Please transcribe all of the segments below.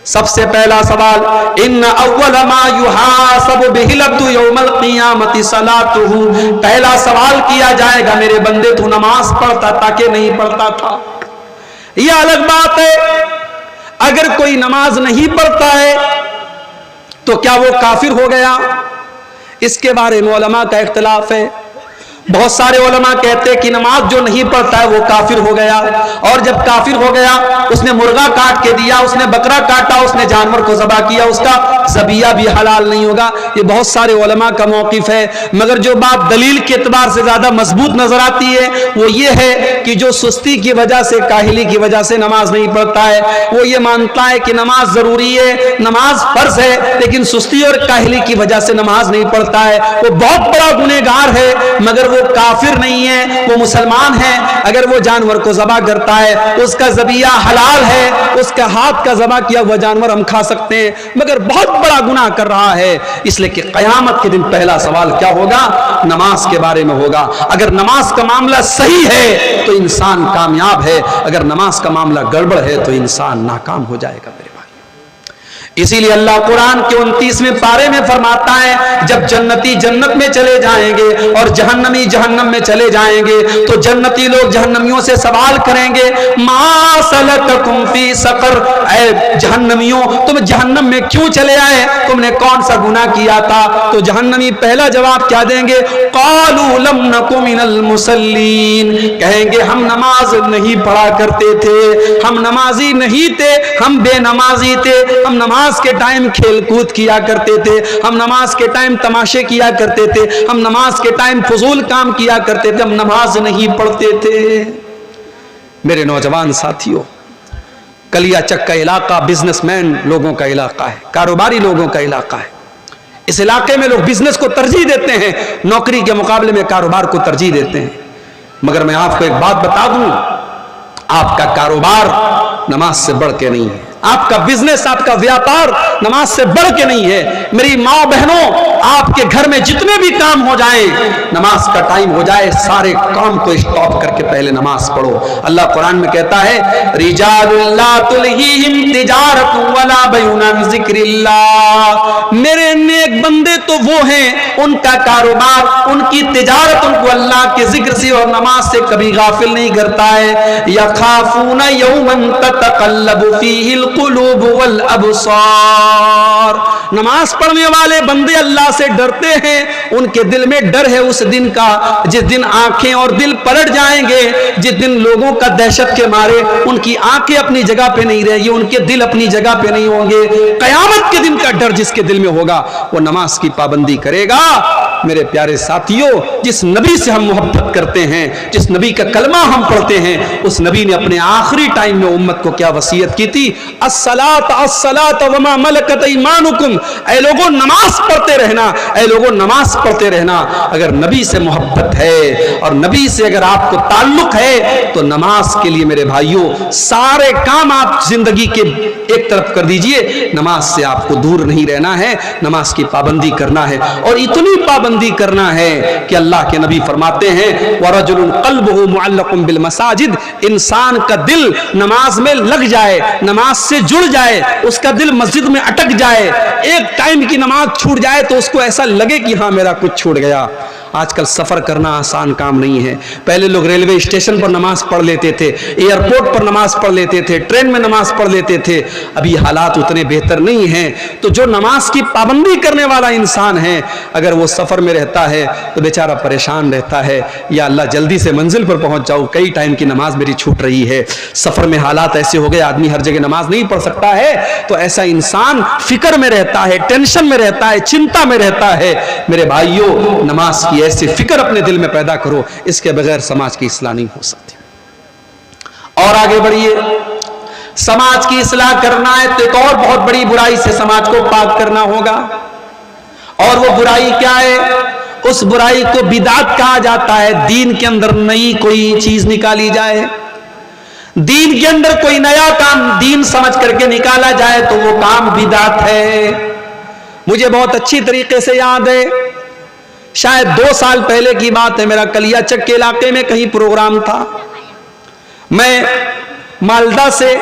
سب سے پہلا سوال، ان اول ما یحاسب بہ العبد یوم القیامۃ صلاتہ، پہلا سوال کیا جائے گا میرے بندے تو نماز پڑھتا تھا کہ نہیں پڑھتا تھا؟ یہ الگ بات ہے، اگر کوئی نماز نہیں پڑھتا ہے تو کیا وہ کافر ہو گیا؟ اس کے بارے میں علماء کا اختلاف ہے۔ بہت سارے علماء کہتے ہیں کہ نماز جو نہیں پڑھتا ہے وہ کافر ہو گیا، اور جب کافر ہو گیا اس نے مرغا کاٹ کے دیا، اس نے بکرا کاٹا، اس نے جانور کو ذبح کیا، اس کا ذبیحہ بھی حلال نہیں ہوگا۔ یہ بہت سارے علماء کا موقف ہے، مگر جو بات دلیل کے اعتبار سے زیادہ مضبوط نظر آتی ہے وہ یہ ہے کہ جو سستی کی وجہ سے، کاہلی کی وجہ سے نماز نہیں پڑھتا ہے، وہ یہ مانتا ہے کہ نماز ضروری ہے، نماز فرض ہے، لیکن سستی اور کاہلی کی وجہ سے نماز نہیں پڑھتا ہے، وہ بہت بڑا گنہگار ہے، مگر وہ کافر نہیں ہے، وہ مسلمان ہے۔ اگر وہ جانور کو ذبح کرتا ہے اس کا ذبیحہ حلال ہے، اس کا ہاتھ کا ذبح کیا ہوا جانور ہم کھا سکتے ہیں، مگر بہت بڑا گناہ کر رہا ہے، اس لیے کہ قیامت کے دن پہلا سوال کیا ہوگا؟ نماز کے بارے میں ہوگا۔ اگر نماز کا معاملہ صحیح ہے تو انسان کامیاب ہے، اگر نماز کا معاملہ گڑبڑ ہے تو انسان ناکام ہو جائے گا میرے بھائی۔ اسی لیے اللہ قرآن کے 29ویں پارے میں فرماتا ہے جب جنتی جنت میں چلے جائیں گے اور جہنمی جہنم میں چلے جائیں گے تو جنتی لوگ جہنمیوں سے سوال کریں گے، ما سلککم فی سقر، اے جہنمیوں تم جہنم میں کیوں چلے آئے؟ تم نے کون سا گناہ کیا تھا؟ تو جہنمی پہلا جواب کیا دیں گے؟ قالوا لم نک من المصلین، کہیں گے ہم نماز نہیں پڑھا کرتے تھے، ہم نمازی نہیں تھے، ہم بے نمازی تھے، ہم نماز کے ٹائم کھیل کود کیا کرتے تھے، ہم نماز کے ٹائم تماشے کیا کرتے تھے، ہم نماز کے ٹائم فضول کام کیا کرتے تھے، ہم نماز نہیں پڑھتے تھے۔ میرے نوجوان ساتھیوں، کلیا چک کا علاقہ بزنس مین لوگوں کا علاقہ ہے، کاروباری لوگوں کا علاقہ ہے۔ اس علاقے میں لوگ بزنس کو ترجیح دیتے ہیں، نوکری کے مقابلے میں کاروبار کو ترجیح دیتے ہیں، مگر میں آپ کو ایک بات بتا دوں، آپ کا کاروبار نماز سے بڑھ کے نہیں ہے، آپ کا بزنس، آپ کا ویاپار نماز سے بڑھ کے نہیں ہے۔ میری ماں بہنوں، آپ کے گھر میں جتنے بھی کام ہو جائیں، نماز کا ٹائم ہو جائے سارے کام کو اسٹاپ کر کے پہلے نماز پڑھو۔ اللہ قرآن میں کہتا ہے رجال لا تلہیہم تجارت ولا بیع عن ذکر اللہ، میرے نیک بندے تو وہ ہیں ان کا کاروبار، ان کی تجارت ان کو اللہ کے ذکر سے اور نماز سے کبھی غافل نہیں کرتا ہے۔ یخافون یوما تتقلب فیہ القلوب والابصار، نماز پڑھنے والے بندے اللہ سے ڈرتے ہیں، ان کے دل میں ڈر ہے اس دن کا جس دن آنکھیں اور دل پلٹ جائیں گے، جس دن لوگوں کا دہشت کے مارے ان کی آنکھیں اپنی جگہ پہ نہیں رہے گی، ان کے دل اپنی جگہ پہ نہیں ہوں گے۔ قیامت کے دن کا ڈر جس کے دل میں ہوگا وہ نماز کی پابندی کرے گا۔ میرے پیارے ساتھیوں، جس نبی سے ہم محبت کرتے ہیں، جس نبی کا کلمہ ہم پڑھتے ہیں، اس نبی نے اپنے آخری ٹائم میں امت کو کیا وصیت کی تھی؟ الصلاۃ الصلاۃ وما ملکت ایمانکم، اے لوگوں نماز پڑھتے رہنا، اے لوگوں نماز پڑھتے رہنا۔ اگر نبی سے محبت ہے اور نبی سے اگر آپ کو تعلق ہے تو نماز کے لیے میرے بھائیوں سارے کام آپ زندگی کے ایک طرف کر دیجئے، نماز سے آپ کو دور نہیں رہنا ہے، نماز کی پابندی کرنا ہے، اور اتنی پابندی کرنا ہے کہ اللہ کے نبی فرماتے ہیں وَرَجُلٌ قَلْبُهُ مُعَلَّقٌ بِالْمَسَاجِدِ، انسان کا دل نماز میں لگ جائے، نماز سے جڑ جائے، اس کا دل مسجد میں اٹک جائے، ایک ٹائم کی نماز چھوٹ جائے تو اس کو ایسا لگے کہ ہاں میرا کچھ چھوٹ گیا۔ آج کل سفر کرنا آسان کام نہیں ہے، پہلے لوگ ریلوے اسٹیشن پر نماز پڑھ لیتے تھے، ایئرپورٹ پر نماز پڑھ لیتے تھے، ٹرین میں نماز پڑھ لیتے تھے، ابھی حالات اتنے بہتر نہیں ہیں۔ تو جو نماز کی پابندی کرنے والا انسان ہے اگر وہ سفر میں رہتا ہے تو بیچارہ پریشان رہتا ہے، یا اللہ جلدی سے منزل پر پہنچ جاؤ، کئی ٹائم کی نماز میری چھوٹ رہی ہے۔ سفر میں حالات ایسے ہو گئے آدمی ہر جگہ نماز نہیں پڑھ سکتا ہے، تو ایسا انسان فکر میں رہتا ہے، ٹینشن میں رہتا ہے، چنتا میں رہتا ہے۔ میرے بھائیوں، نماز کی ایسی فکر اپنے دل میں پیدا کرو، اس کے بغیر سماج کی اصلاح نہیں ہو سکتی۔ اور آگے بڑھیے، سماج کی اصلاح کرنا ہے تو ایک اور بہت بڑی برائی سے سماج کو پاک کرنا ہوگا، اور وہ برائی کیا ہے؟ اس برائی کو بدعت کہا جاتا ہے۔ دین کے اندر نئی کوئی چیز نکالی جائے، دین کے اندر کوئی نیا کام دین سمجھ کر کے نکالا جائے تو وہ کام بدعت ہے۔ مجھے بہت اچھی طریقے سے یاد ہے، شاید 2 سال پہلے کی بات ہے، میرا کلیا چک کے علاقے میں کہیں پروگرام تھا، میں مالدہ سے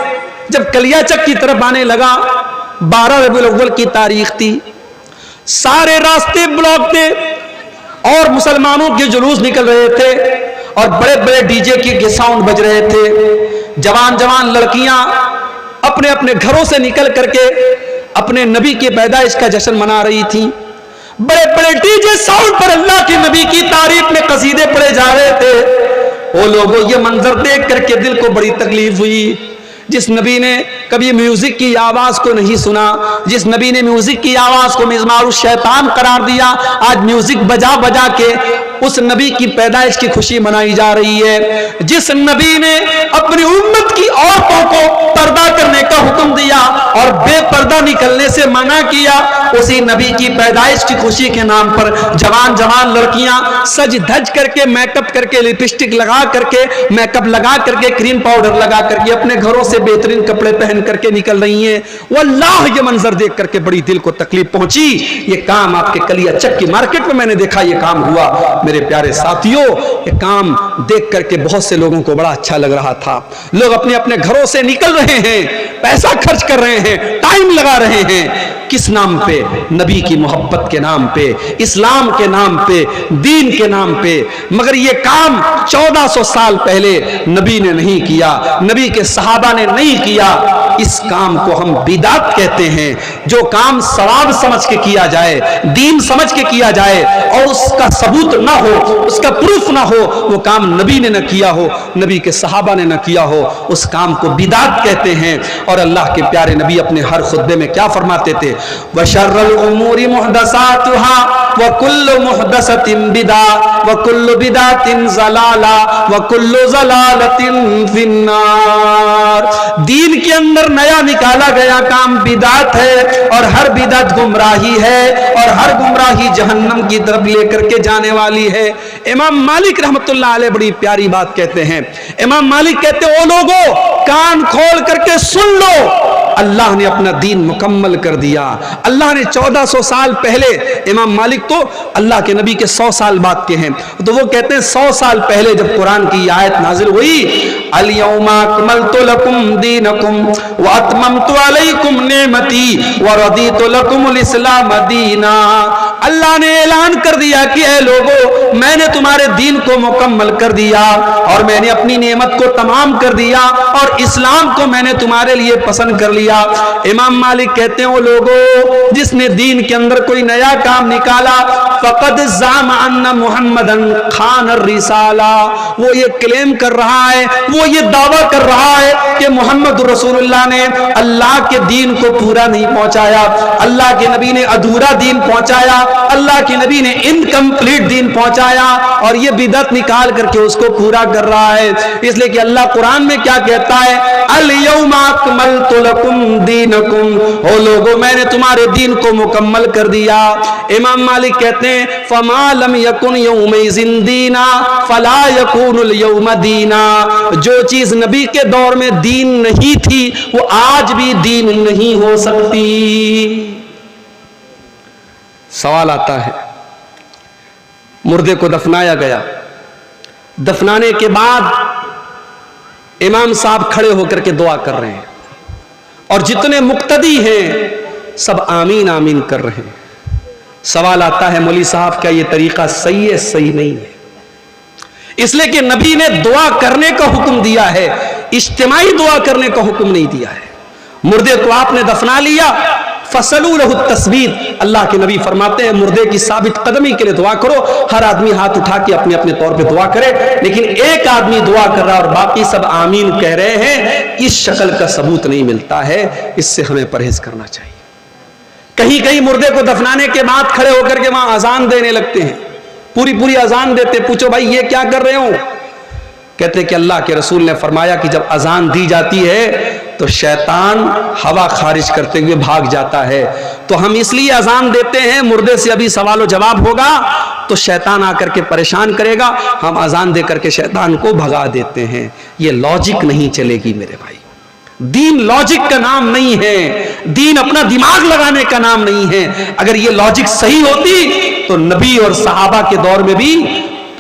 جب کلیا چک کی طرف آنے لگا، 12 ربیع الاول کی تاریخ تھی، سارے راستے بلاک تھے اور مسلمانوں کے جلوس نکل رہے تھے اور بڑے بڑے ڈی جے کے ساؤنڈ بج رہے تھے، جوان جوان لڑکیاں اپنے اپنے گھروں سے نکل کر کے اپنے نبی کی پیدائش کا جشن منا رہی تھیں، بڑے بڑے ڈی جے ساؤنڈ پر اللہ کے نبی کی تعریف میں قصیدے پڑھے جا رہے تھے۔ وہ لوگوں یہ منظر دیکھ کر کے دل کو بڑی تکلیف ہوئی۔ جس نبی نے کبھی میوزک کی آواز کو نہیں سنا، جس نبی نے میوزک کی آواز کو مزمار الشیطان قرار دیا، آج میوزک بجا بجا کے اس نبی کی پیدائش کی خوشی منائی جا رہی ہے۔ جس نبی نے اپنی امت کی عورتوں کو پردہ کرنے کا حکم دیا اور بے پردہ نکلنے سے منع کیا، اسی نبی کی پیدائش کی خوشی کے نام پر جوان جوان لڑکیاں سج دھج کر کے، میک اپ کر کے، لپسٹک لگا کر کے، میک اپ لگا کر کے، کریم پاؤڈر لگا کر کے، اپنے گھروں سے بہترین کپڑے پہن کر کے نکل رہی ہیں۔ واللہ یہ منظر دیکھ کر کے بڑی دل کو تکلیف پہنچی۔ یہ کام آپ کے کلیا چک کی مارکیٹ میں نے دیکھا، یہ کام ہوا۔ میرے پیارے ساتھیوں، یہ کام دیکھ کر کے بہت سے لوگوں کو بڑا اچھا لگ رہا تھا۔ لوگ اپنے اپنے گھروں سے نکل رہے ہیں، پیسہ خرچ کر رہے ہیں، ٹائم لگا رہے ہیں، کس نام پہ؟ نبی کی محبت کے نام پہ، اسلام کے نام پہ، دین کے نام پہ۔ مگر یہ کام 1400 سال پہلے نبی نے نہیں کیا، نبی کے صحابہ نے نہیں کیا۔ اس کام کو ہم بدعت کہتے ہیں۔ جو کام ثواب سمجھ کے کیا جائے، دین سمجھ کے کیا جائے اور اس کا ثبوت نہ ہو، اس کا پروف نہ ہو، وہ کام نبی نے نہ کیا ہو، نبی کے صحابہ نے نہ کیا ہو، اس کام کو بدعت کہتے ہیں۔ اور اللہ کے پیارے نبی اپنے ہر خطبے میں کیا فرماتے تھے؟ وَشَرَّ الْأُمُورِ مُحْدَثَاتُهَا وَكُلُّ مُحْدَثَةٍ بِدْعَةٌ وَكُلُّ بِدْعَةٍ ضَلَالَةٌ وَكُلُّ ضَلَالَةٍ فِي النَّارِ۔ دین کے اندر نیا نکالا گیا کام بدعت ہے اور ہر بدعت گمراہی ہے اور ہر گمراہی جہنم کی طرف لے کر کے جانے والی ہے۔ امام مالک رحمت اللہ علیہ بڑی پیاری بات کہتے ہیں۔ امام مالک کہتے ہیں، او لوگوں کان کھول کر کے سن لو، اللہ نے اپنا دین مکمل کر دیا۔ اللہ نے 1400 سال پہلے، امام مالک تو اللہ کے نبی کے 100 سال بعد کے ہیں، تو وہ کہتے ہیں 100 سال پہلے جب قرآن کی یہ آیت نازل ہوئی، الْيَوْمَ أَكْمَلْتُ لَكُمْ دِينَكُمْ وَأَتْمَمْتُ عَلَيْكُمْ نِعْمَتِي وَرَضِيتُ لَكُمُ الْإِسْلَامَ دِينًا۔ اللہ نے اعلان کر دیا کہ اے لوگو، میں نے تمہارے دین کو مکمل کر دیا اور میں نے اپنی نعمت کو تمام کر دیا اور اسلام کو میں نے تمہارے لیے پسند کر لیا۔ امام مالک کہتے ہیں، وہ لوگوں جس نے دین کے اندر کوئی نیا کام نکالا، فقد زعم ان محمدن خان الرسالہ، وہ یہ کلیم کر رہا ہے، وہ یہ دعویٰ کر رہا ہے کہ محمد رسول اللہ نے اللہ کے دین کو پورا نہیں پہنچایا، اللہ کے نبی نے ادھورا دین پہنچایا، اللہ کے نبی نے انکمپلیٹ دین پہنچایا، اور یہ بدعت نکال کر کے اس کو پورا کر رہا ہے۔ اس لیے کہ اللہ قرآن میں کیا کہتا ہے؟ الْيَوْمَ أَكْمَلْتُ لَكُمْ دِينَكُمْ، او لوگوں میں نے تمہارے دین کو مکمل کر دیا۔ امام مالک کہتے ہیں، فَمَا لَمْ يَكُنْ يَوْمَئِذٍ دِينًا فَلَا يَكُونُ الْيَوْمَ دِينًا۔ جو چیز نبی کے دور میں دین نہیں تھی وہ آج بھی دین نہیں ہو سکتی۔ سوال آتا ہے، مردے کو دفنایا گیا، دفنانے کے بعد امام صاحب کھڑے ہو کر کے دعا کر رہے ہیں اور جتنے مقتدی ہیں سب آمین آمین کر رہے ہیں۔ سوال آتا ہے، مولوی صاحب کیا یہ طریقہ صحیح ہے؟ صحیح نہیں ہے، اس لیے کہ نبی نے دعا کرنے کا حکم دیا ہے، اجتماعی دعا کرنے کا حکم نہیں دیا ہے۔ مردے کو آپ نے دفنا لیا، فَصَلُوا لَهُ التَّثْبِيتَ، اللہ کے نبی فرماتے ہیں مردے کی ثابت قدمی کے لیے دعا کرو۔ ہر آدمی ہاتھ اٹھا کے اپنے اپنے طور پہ دعا کرے، لیکن ایک آدمی دعا کر رہا اور باقی سب آمین کہہ رہے ہیں، اس شکل کا ثبوت نہیں ملتا ہے، اس سے ہمیں پرہیز کرنا چاہیے۔ کہیں کہیں مردے کو دفنانے کے بعد کھڑے ہو کر کے وہاں اذان دینے لگتے ہیں، پوری اذان دیتے، پوچھو بھائی یہ کیا کر رہے ہو؟ کہتے کہ اللہ کے رسول نے فرمایا کہ جب اذان دی جاتی ہے تو شیطان ہوا خارج کرتے ہوئے بھاگ جاتا ہے، تو ہم اس لیے اذان دیتے ہیں، مردے سے ابھی سوال و جواب ہوگا تو شیطان آ کر کے پریشان کرے گا، ہم اذان دے کر کے شیطان کو بھگا دیتے ہیں۔ یہ لاجک نہیں چلے گی میرے بھائی، دین لاجک کا نام نہیں ہے، دین اپنا دماغ لگانے کا نام نہیں ہے۔ اگر یہ لاجک صحیح ہوتی تو نبی اور صحابہ کے دور میں بھی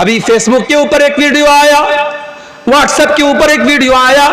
ابھی فیس بک کے اوپر ایک ویڈیو آیا, واٹس ایپ کے اوپر ایک ویڈیو آیا,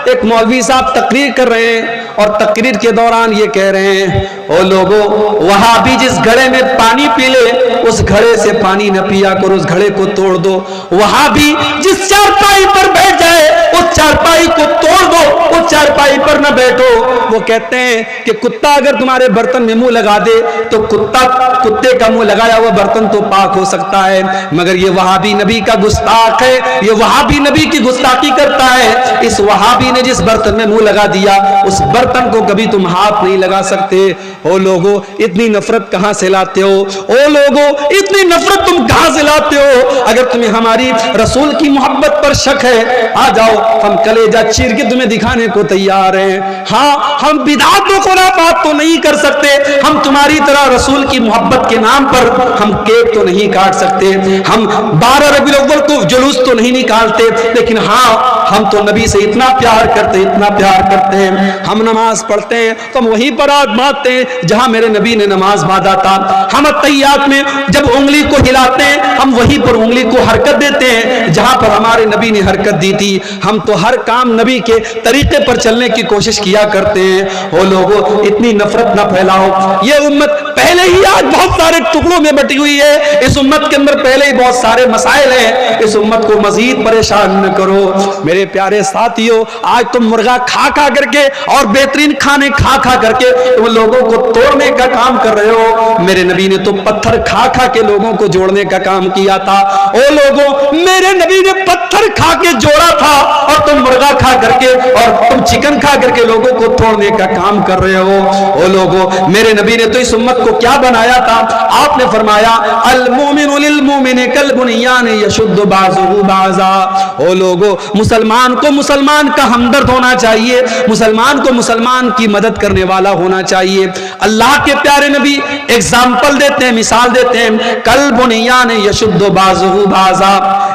ایک مولوی صاحب تقریر کر رہے ہیں اور تقریر کے دوران یہ کہہ رہے ہیں, او لوگو وہابی جس گھڑے میں پانی پی لے اس گھڑے سے پانی نہ پیا کرو, اس گھڑے کو توڑ دو. وہابی جس چارپائی پر بیٹھ جائے اس چارپائی کو توڑ دو, اس چارپائی پر نہ بیٹھو. وہ کہتے ہیں کہ کتا اگر تمہارے برتن میں منہ لگا دے تو کتے کا منہ لگایا ہوا برتن تو پاک ہو سکتا ہے, مگر یہ وہابی نبی کا گستاخ ہے, یہ وہابی نبی کی گستاخی کرتا ہے. اس وہابی نے جس برتن میں منہ لگا دیا اس برتن کو کبھی تم ہاتھ نہیں لگا سکتے. او لوگو اتنی نفرت کہاں سے لاتے ہو, او لوگو اتنی نفرت تم کہاں سے لاتے ہو؟ اگر تمہیں ہماری رسول کی محبت پر شک ہے آ جاؤ, ہم کلیجہ چیر کے تمہیں دکھانے کو تیار ہیں. ہاں ہم بدعات و خرافات تو نہیں کر سکتے, ہم تمہاری طرح رسول کی محبت کے نام پر ہم کیک تو نہیں کاٹ سکتے, ہم 12 ربیع الاول کو جلوس تو نہیں نکالتے, لیکن ہاں ہم تو نبی سے اتنا پیار کرتے, اتنا پیار کرتے ہیں. ہم نماز پڑھتے ہیں تو ہم وہیں پر ہاتھ باندھتے ہیں جہاں میرے نبی نے نماز باندھا تھا. ہم تحیات میں جب انگلی کو ہلاتے ہیں ہم وہیں پر انگلی کو حرکت دیتے ہیں جہاں پر ہمارے نبی نے حرکت دی تھی. ہم تو ہر کام نبی کے طریقے پر چلنے کی کوشش کیا کرتے ہیں. وہ لوگوں اتنی نفرت نہ پھیلاؤ, یہ امت پہلے ہی آج بہت سارے ٹکڑوں میں بٹی ہوئی ہے, اس امت کے اندر پہلے ہی بہت سارے مسائل ہیں, اس امت کو مزید پریشان نہ کرو. میرے پیارے ساتھیوں, آج تم مرغا کھا کھا کر کے اور بہترین کھانے کھا کھا کر کے تم لوگوں کو توڑنے کا کام کر رہے ہو. میرے نبی نے تو پتھر کھا کھا کے لوگوں کو جوڑنے کا کام کیا تھا. او لوگوں, میرے نبی نے پتھر کھا کے جوڑا تھا اور تم مرغا کھا کر کے اور تم چکن کھا کر کے لوگوں کو توڑنے کا کام کر رہے ہو. او لوگوں, میرے نبی نے تو اس امت کو کیا بنایا تھا؟ آپ نے فرمایا المومن للمومن کالبنیان یشد بعضه بعضا. او لوگوں, مسلمان کو مسلمان کا ہمدرد ہونا چاہیے, مسلمان کو مسلمان کی مدد کرنے والا ہونا چاہیے. اللہ کے پیارے نبی ایگزامپل دیتے ہیں, مثال دیتے ہیں, کالبنیان یشد بعضه بعضا.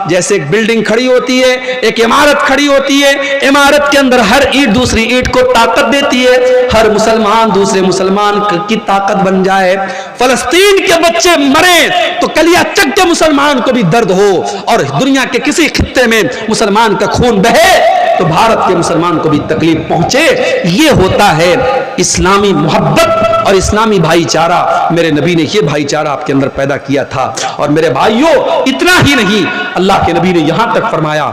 جیسے ایک بلڈنگ کھڑی ہوتی ہے, ایک عمارت کھڑی ہوتی ہے, عمارت کے اندر ہر اینٹ دوسری اینٹ کو طاقت دیتی ہے, ہر مسلمان دوسرے مسلمان کی طاقت بن جائے. فلسطین کے بچے مرے تو کلیہ چک کے مسلمان کو بھی درد ہو, اور دنیا کے کسی خطے میں مسلمان کا خون بہے تو بھارت کے مسلمان کو بھی تکلیف پہنچے. یہ ہوتا ہے اسلامی محبت اور اسلامی بھائی چارہ. میرے نبی نے یہ بھائی چارہ آپ کے اندر پیدا کیا تھا. اور میرے بھائیوں, اتنا ہی نہیں, اللہ کے نبی نے یہاں تک فرمایا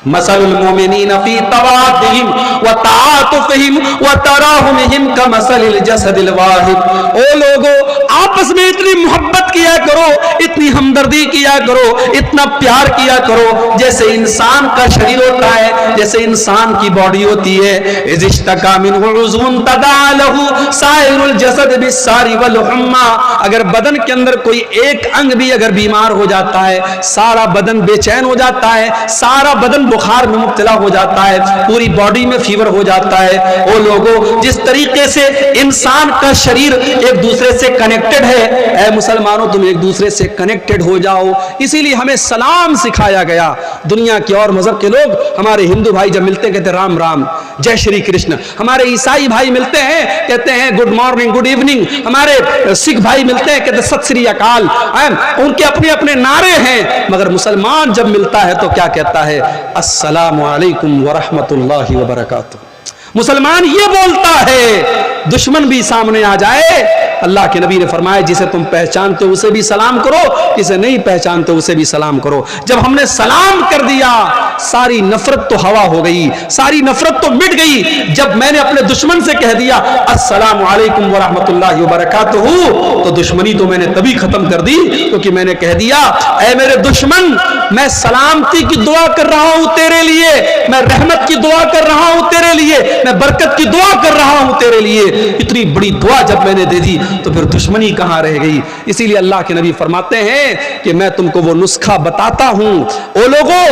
مثل المؤمنین فی توادہم وتعاطفہم وتراحمہم کمثل الجسد الواحد. او لوگو, آپس میں اتنی محبت کیا کرو, اتنی ہمدردی کیا کرو, اتنا پیار کیا کرو جیسے انسان کا شریر ہوتا ہے, جیسے انسان کی باڈی ہوتی ہے. اذ اشتکا منہ عضو تداعی لہ سائر الجسد بالسہر والحمى. اگر بدن کے اندر کوئی ایک انگ بھی اگر بیمار ہو جاتا ہے, سارا بدن بے چین ہو جاتا ہے, سارا بدن بخار میں مبتلا ہو جاتا ہے, پوری باڈی میں فیور ہو جاتا ہے. او لوگوں, جس طریقے سے انسان کا شریر ایک دوسرے سے کنیکٹڈ ہے, اے مسلمانوں تم ایک دوسرے سے کنیکٹڈ ہو جاؤ. اسی لیے ہمیں سلام سکھایا گیا. دنیا کے اور مذہب کے لوگ, ہمارے ہندو بھائی جب ملتے ہیں کہتے ہیں رام رام, جے شری کرشن. ہمارے عیسائی بھائی ملتے ہیں کہتے ہیں گڈ مارننگ, گڈ ایوننگ. ہمارے سکھ بھائی ملتے ہیں کہتے ہیں ست سری اکال. ان کے اپنے اپنے نعرے ہیں, مگر مسلمان جب ملتا ہے تو کیا کہتا ہے؟ السلام علیکم ورحمت اللہ وبرکاتہ. مسلمان یہ بولتا ہے. دشمن بھی سامنے آ جائے, اللہ کے نبی نے فرمایا جسے تم پہچانتے ہو اسے بھی سلام کرو, جسے نہیں پہچانتے اسے بھی سلام کرو. جب ہم نے سلام کر دیا ساری نفرت تو ہوا ہو گئی, ساری نفرت تو مٹ گئی. جب میں نے اپنے دشمن سے کہہ دیا السلام علیکم ورحمت اللہ وبرکاتہ تو دشمنی تو میں نے تبھی ختم کر دی کیونکہ میں نے کہہ دیا اے میرے دشمن, میں سلامتی کی دعا کر رہا ہوں تیرے لیے, میں رحمت کی دعا کر رہا ہوں تیرے لیے, میں برکت کی دعا کر رہا ہوں تیرے لیے. اتنی بڑی دعا جب میں نے دے دی تو پھر دشمنی کہاں رہ گئی. اسی لیے اللہ کے نبی فرماتے ہیں کہ میں تم کو وہ نسخہ بتاتا ہوں. او لوگوں,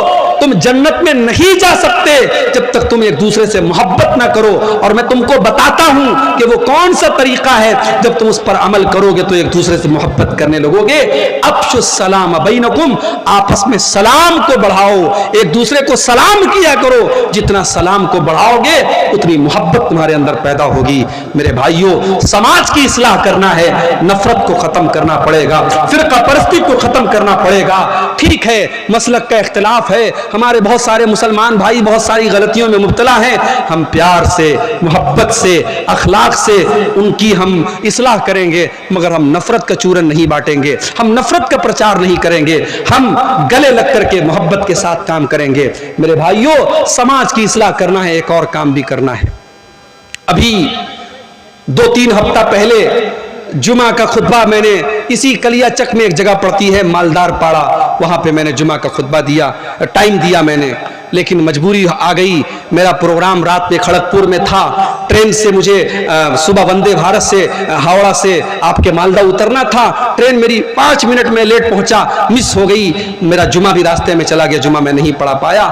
تم جنت میں نہیں جا سکتے جب تک تم ایک دوسرے سے محبت نہ کرو. اور میں تم کو بتاتا ہوں کہ وہ کون سا طریقہ ہے. جب تم اس پر عمل کرو گے تو ایک دوسرے سے محبت کرنے لگو گے. افشوا السلام بینکم, آپس میں سلام کو بڑھاؤ, ایک دوسرے کو سلام کیا کرو. جتنا سلام کو بڑھاؤ گے اتنی محبت تمہارے اندر پیدا ہوگی. میرے بھائیوں, سماج کی اصلاح کرنا ہے, نفرت کو ختم کرنا پڑے گا, فرقہ پرستی کو ختم کرنا پڑے گا. ٹھیک ہے مسلک کا اختلاف ہے, ہمارے بہت سارے مسلمان بھائی بہت ساری غلطیوں میں مبتلا ہیں. ہم پیار سے, محبت سے, اخلاق سے ان کی ہم اصلاح کریں گے, مگر ہم نفرت کا چورن نہیں بانٹیں گے, ہم نفرت کا پرچار نہیں کریں گے, ہم گلے لگ کر کے محبت کے ساتھ کام کریں گے. میرے بھائیوں, سماج کی اصلاح کرنا ہے, ایک اور کام بھی کرنا ہے. ابھی 2-3 ہفتہ پہلے جمعہ کا خطبہ میں نے اسی کلیا چک میں ایک جگہ پڑتی ہے مالدار پاڑا, وہاں پہ میں نے جمعہ کا خطبہ دیا, ٹائم دیا میں نے, لیکن مجبوری آ گئی. میرا پروگرام رات میں کھڑگپور میں تھا, ٹرین سے مجھے صبح وندے بھارت سے ہاوڑا سے آپ کے مالدہ اترنا تھا. ٹرین میری 5 منٹ میں لیٹ پہنچا, مس ہو گئی. میرا جمعہ بھی راستے میں چلا گیا, جمعہ میں نہیں پڑھا پایا.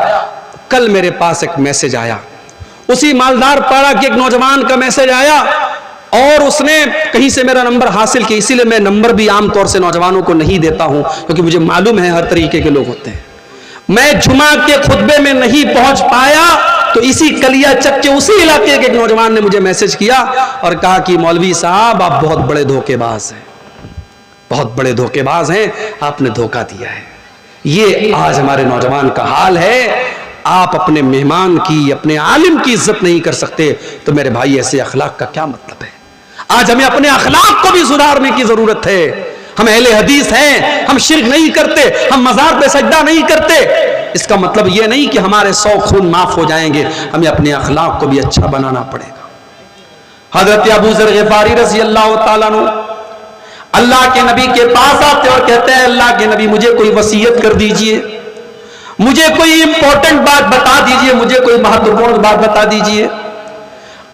کل میرے پاس ایک میسج آیا, اسی مالدار پاڑا کے ایک نوجوان کا میسج آیا, اور اس نے کہیں سے میرا نمبر حاصل کیا. اسی لیے میں نمبر بھی عام طور سے نوجوانوں کو نہیں دیتا ہوں, کیونکہ مجھے معلوم ہے ہر طریقے کے لوگ ہوتے ہیں. میں جمعہ کے خطبے میں نہیں پہنچ پایا تو اسی کلیا چک کے اسی علاقے کے ایک نوجوان نے مجھے میسج کیا اور کہا کہ مولوی صاحب آپ بہت بڑے دھوکے باز ہیں, بہت بڑے دھوکے باز ہیں, آپ نے دھوکہ دیا ہے. یہ آج ہمارے نوجوان کا حال ہے. آپ اپنے مہمان کی, اپنے عالم کی عزت نہیں کر سکتے تو میرے بھائی ایسے اخلاق کا کیا مطلب ہے؟ آج ہمیں اپنے اخلاق کو بھی سدھارنے کی ضرورت ہے. ہم اہل حدیث ہیں, ہم شرک نہیں کرتے, ہم مزار پہ سجدہ نہیں کرتے. اس کا مطلب یہ نہیں کہ ہمارے 100 خون معاف ہو جائیں گے, ہمیں اپنے اخلاق کو بھی اچھا بنانا پڑے گا. حضرت ابو ذر غفاری رضی اللہ تعالیٰ عنہ اللہ کے نبی کے پاس آتے اور کہتے ہیں اللہ کے نبی مجھے کوئی وصیت کر دیجئے, مجھے کوئی امپورٹنٹ بات بتا دیجئے, مجھے کوئی مہتوپورن بات بتا دیجئے.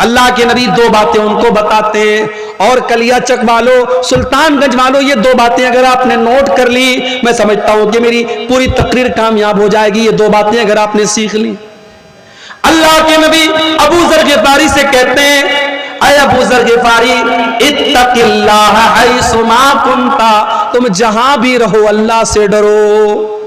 اللہ کے نبی 2 باتیں ان کو بتاتے ہیں. اور کلیا چک والو, سلطان گنج والو, یہ 2 باتیں اگر آپ نے نوٹ کر لی, میں سمجھتا ہوں کہ میری پوری تقریر کامیاب ہو جائے گی. یہ 2 باتیں اگر آپ نے سیکھ لی. اللہ کے نبی ابو ذر غفاری سے کہتے ہیں اے ابو ذر غفاری اتق اللہ حیث ما کنت, تم جہاں بھی رہو اللہ سے ڈرو.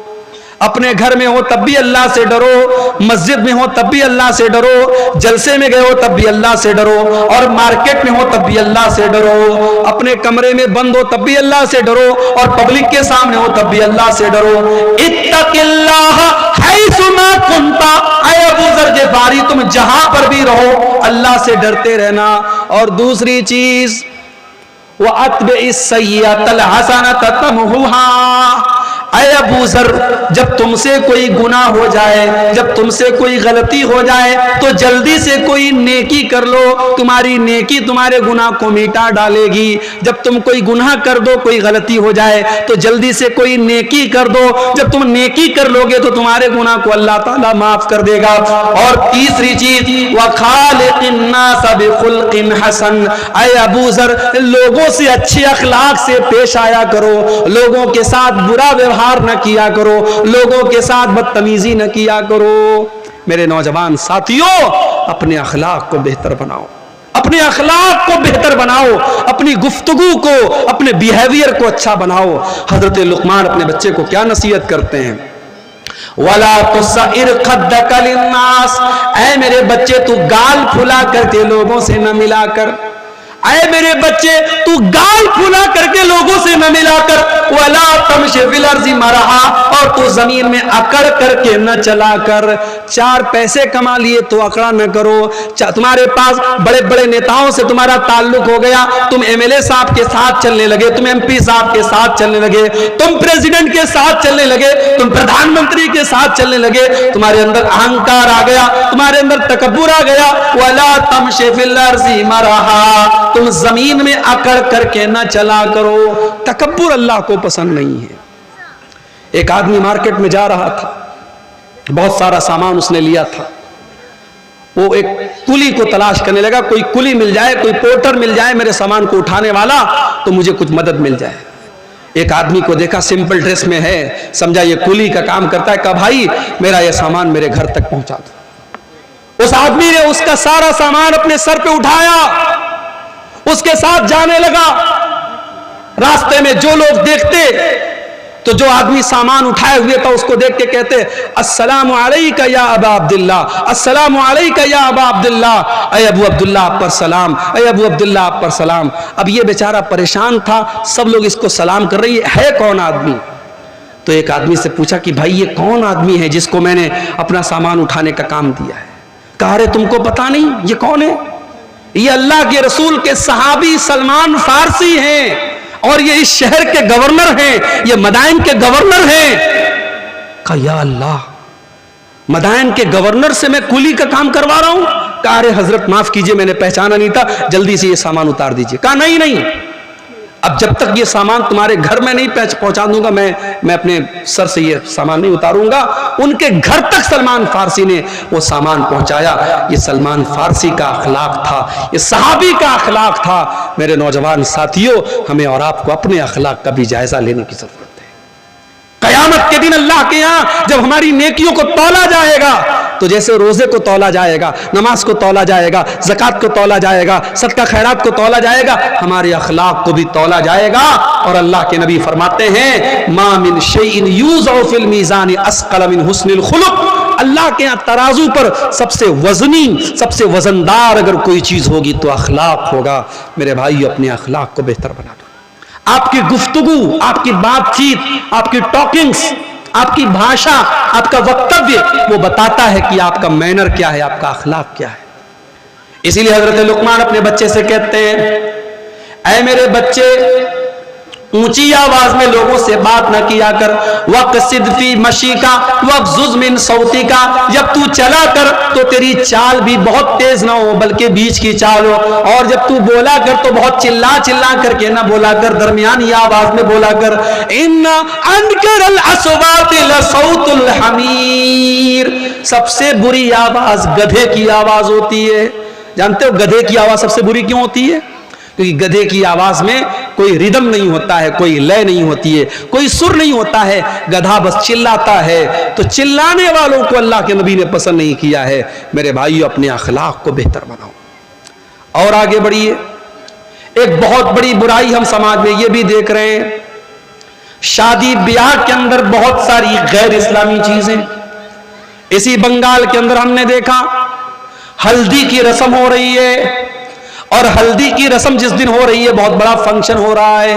اپنے گھر میں ہو تب بھی اللہ سے ڈرو, مسجد میں ہو تب بھی اللہ سے ڈرو, جلسے میں گئے ہو تب بھی اللہ سے ڈرو, اور مارکیٹ میں ہو تب بھی اللہ سے ڈرو, اپنے کمرے میں بند ہو تب بھی اللہ سے ڈرو, اور پبلک کے سامنے ہو تب بھی اللہ سے ڈرو. اتق اللہ حیث ما کنت, اے ابو ذر غفاری تم جہاں پر بھی رہو اللہ سے ڈرتے رہنا. اور دوسری چیز وَأَتْبِعِ السَّيِّئَةَ الْحَسَنَةَ تَمْحُوهَا, اے ابو ذر جب تم سے کوئی گناہ ہو جائے, جب تم سے کوئی غلطی ہو جائے تو جلدی سے کوئی نیکی کر لو, تمہاری نیکی تمہارے گناہ کو مٹا ڈالے گی. جب تم کوئی گناہ کر دو, کوئی غلطی ہو جائے تو جلدی سے کوئی نیکی کر دو, جب تم نیکی کر لو گے تو تمہارے گناہ کو اللہ تعالیٰ معاف کر دے گا. اور تیسری چیز وَخَالِقِ النَّاسَ بِخُلْقٍ حَسَنٍ, اے ابو ذر لوگوں سے اچھے اخلاق سے پیش آیا کرو, لوگوں کے ساتھ برا ویوہار نہ کیا کرو, لوگوں کے ساتھ بدتمیزی نہ کیا کرو. میرے نوجوان ساتھیوں, اپنے اخلاق کو بہتر بناؤ, اپنے اخلاق کو بہتر بناؤ, اپنی گفتگو کو, اپنے بیہیویئر کو اچھا بناؤ. حضرت لقمان اپنے بچے کو کیا نصیحت کرتے ہیں؟ وَلَا تُسَئِرْ خَدَّكَ لِلنَّاسِ, اے میرے بچے تو گال پھلا کر کے لوگوں سے نہ ملا کر, اے میرے بچے تو گال پھلا کر کے لوگوں سے نہ ملا کر. وَلَا تَمْشِ فِي الْأَرْضِ مَرَحًا, اور تو زمین میں اکڑ کر کے نہ چلا کر. 4 پیسے کما لیے تو اکڑا نہ کرو. تمہارے پاس بڑے بڑے نیتاؤں سے تمہارا تعلق ہو گیا, تم MLA صاحب کے ساتھ چلنے لگے, تم MP صاحب کے ساتھ چلنے لگے, تم پریزیڈنٹ کے ساتھ چلنے لگے, تم پردھان منتری کے ساتھ چلنے لگے, تمہارے اندر اہنکار آ گیا, تمہارے اندر تکبر آ گیا. وَلَا تَمْشِ فِي الْأَرْضِ مَرَحًا, تم زمین میں اکڑ کر کے نہ چلا کرو. تکبر اللہ کو پسند نہیں ہے. ایک آدمی مارکیٹ میں جا رہا تھا, بہت سارا سامان اس نے لیا تھا. وہ ایک کلی کو تلاش کرنے لگا, کوئی کلی مل جائے, کوئی پورٹر مل جائے میرے سامان کو اٹھانے والا تو مجھے کچھ مدد مل جائے. ایک آدمی کو دیکھا سمپل ڈریس میں ہے, سمجھا یہ کولی کا کام کرتا ہے, کہا بھائی میرا یہ سامان میرے گھر تک پہنچا دو. اس آدمی نے اس کا سارا سامان اپنے سر پہ اٹھایا, اس کے ساتھ جانے لگا. راستے میں جو لوگ دیکھتے تو جو آدمی سامان اٹھائے ہوئے تھا اس کو دیکھ کے کہتے السلام علیکہ یا ابا عبداللہ, السلام علیکہ یا ابا عبداللہ, اے ابو عبداللہ آپ پر سلام, اے ابو عبداللہ آپ پر سلام. اب یہ بیچارہ پریشان تھا, سب لوگ اس کو سلام کر رہی ہے کون آدمی؟ تو ایک آدمی سے پوچھا کہ بھائی یہ کون آدمی ہے جس کو میں نے اپنا سامان اٹھانے کا کام دیا ہے؟ کہا رہے تم کو پتا نہیں یہ کون ہے؟ یہ اللہ کے رسول کے صحابی سلمان فارسی ہیں, اور یہ اس شہر کے گورنر ہیں, یہ مدائن کے گورنر ہیں. کہا یا اللہ, مدائن کے گورنر سے میں کولی کا کام کروا رہا ہوں؟ کہا ارے حضرت معاف کیجئے میں نے پہچانا نہیں تھا, جلدی سے یہ سامان اتار دیجئے. کہا نہیں, اب جب تک یہ سامان تمہارے گھر میں نہیں پہنچا دوں گا میں اپنے سر سے یہ سامان نہیں اتاروں گا. ان کے گھر تک سلمان فارسی نے وہ سامان پہنچایا. یہ سلمان فارسی کا اخلاق تھا, یہ صحابی کا اخلاق تھا. میرے نوجوان ساتھیوں, ہمیں اور آپ کو اپنے اخلاق کا بھی جائزہ لینے کی ضرورت ہے. قیامت کے دن اللہ کے ہاں جب ہماری نیکیوں کو تولا جائے گا تو جیسے روزے کو تولا جائے گا, نماز کو تولا جائے گا, زکات کو تولا جائے گا, صدقہ خیرات کو تولا جائے گا, ہمارے اخلاق کو بھی تولا جائے گا. اور اللہ کے نبی فرماتے ہیں ما من شیء یوضع فی المیزان اثقل من حسن الخلق. اللہ کے ہاں ترازو پر سب سے وزنی, سب سے وزندار اگر کوئی چیز ہوگی تو اخلاق ہوگا. میرے بھائی اپنے اخلاق کو بہتر بنا دو. آپ کی گفتگو, آپ کی بات چیت, آپ کی ٹاکنگز, آپ کی بھاشا, آپ کا وکتویہ وہ بتاتا ہے کہ آپ کا مینر کیا ہے, آپ کا اخلاق کیا ہے. اسی لیے حضرت لقمان اپنے بچے سے کہتے ہیں اے میرے بچے, اونچی آواز میں لوگوں سے بات نہ کیا کر. وَقْصِدْ فِي مَشِيكَ وَغْضُضْ مِنْ صَوْتِكَ, جب تو چلا کر تو تیری چال بھی بہت تیز نہ ہو بلکہ بیچ کی چال ہو, اور جب تو بولا کر تو بہت چلا کر کے نہ بولا کر, درمیانی آواز میں بولا کر. إِنَّ أَنْكَرَ الْأَصْوَاتِ لَصَوْتُ الْحَمِيرِ, سب سے بری آواز گدھے کی آواز ہوتی ہے. جانتے ہو گدھے کی آواز سب سے بری کیوں ہوتی ہے؟ کیونکہ گدھے کی آواز میں کوئی ردم نہیں ہوتا ہے, کوئی لے نہیں ہوتی ہے, کوئی سر نہیں ہوتا ہے. گدھا بس چلاتا ہے. تو چلانے والوں کو اللہ کے نبی نے پسند نہیں کیا ہے. میرے بھائیو اپنے اخلاق کو بہتر بناؤ. اور آگے بڑھیے. ایک بہت بڑی برائی ہم سماج میں یہ بھی دیکھ رہے ہیں, شادی بیاہ کے اندر بہت ساری غیر اسلامی چیزیں. اسی بنگال کے اندر ہم نے دیکھا ہلدی کی رسم ہو رہی ہے, اور ہلدی کی رسم جس دن ہو رہی ہے بہت بڑا فنکشن ہو رہا ہے.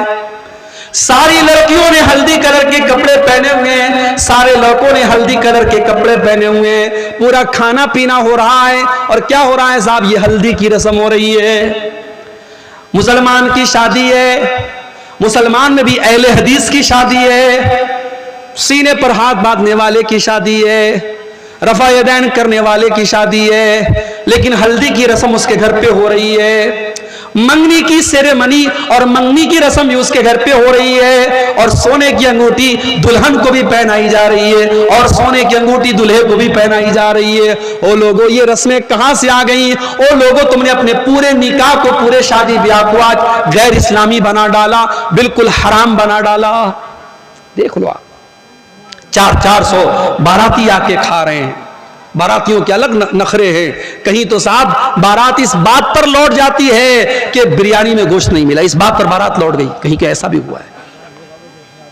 ساری لڑکیوں نے ہلدی کلر کے کپڑے پہنے ہوئے ہیں, سارے لڑکوں نے ہلدی کلر کے کپڑے پہنے ہوئے ہیں. پورا کھانا پینا ہو رہا ہے. اور کیا ہو رہا ہے صاحب؟ یہ ہلدی کی رسم ہو رہی ہے. مسلمان کی شادی ہے, مسلمان میں بھی اہل حدیث کی شادی ہے, سینے پر ہاتھ باندھنے والے کی شادی ہے, رفع یدین کرنے والے کی شادی ہے, لیکن ہلدی کی رسم اس کے گھر پہ ہو رہی ہے. منگنی کی سیریمنی اور منگنی کی رسم بھی اس کے گھر پہ ہو رہی ہے, اور سونے کی انگوٹھی دلہن کو بھی پہنائی جا رہی ہے, اور سونے کی انگوٹھی دلہے کو بھی پہنائی جا رہی ہے. او لوگو یہ رسمیں کہاں سے آ گئی؟ او لوگو تم نے اپنے پورے نکاح کو, پورے شادی بیاہ کو آج غیر اسلامی بنا ڈالا, بالکل حرام بنا ڈالا. دیکھ لو آپ 400 باراتی آ کے کھا رہے ہیں. باراتیوں کے الگ نخرے ہیں. کہیں تو صاحب بارات اس بات پر لوٹ جاتی ہے کہ بریانی میں گوشت نہیں ملا, اس بات پر بارات لوٹ گئی. کہیں کہ ایسا بھی ہوا ہے.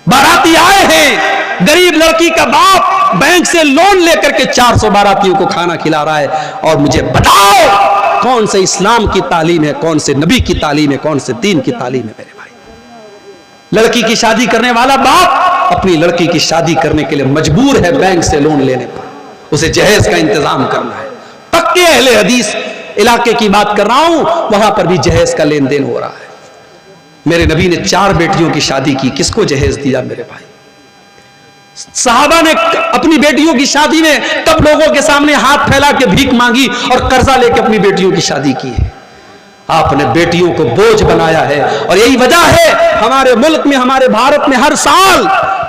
باراتی آئے ہیں, غریب لڑکی کا باپ بینک سے لون لے کر کے 400 باراتیوں کو کھانا کھلا رہا ہے. اور مجھے بتاؤ کون سے اسلام کی تعلیم ہے, کون سے نبی کی تعلیم ہے, کون سے دین کی تعلیم ہے؟ میرے بھائی, لڑکی کی شادی کرنے والا باپ اپنی لڑکی کی شادی کرنے کے لیے مجبور ہے بینک سے لون لینے پر, اسے جہیز کا انتظام کرنا ہے. پکے اہل حدیث علاقے کی بات کر رہا ہوں, وہاں پر بھی جہیز کا لین دین ہو رہا ہے. میرے نبی نے 4 بیٹیوں کی شادی کی, کس کو جہیز دیا میرے بھائی؟ صحابہ نے اپنی بیٹیوں کی شادی میں تب لوگوں کے سامنے ہاتھ پھیلا کے بھیک مانگی اور قرضہ لے کے اپنی بیٹیوں کی شادی کی ہے. آپ نے بیٹیوں کو بوجھ بنایا ہے, اور یہی وجہ ہے ہمارے ملک میں, ہمارے بھارت میں ہر سال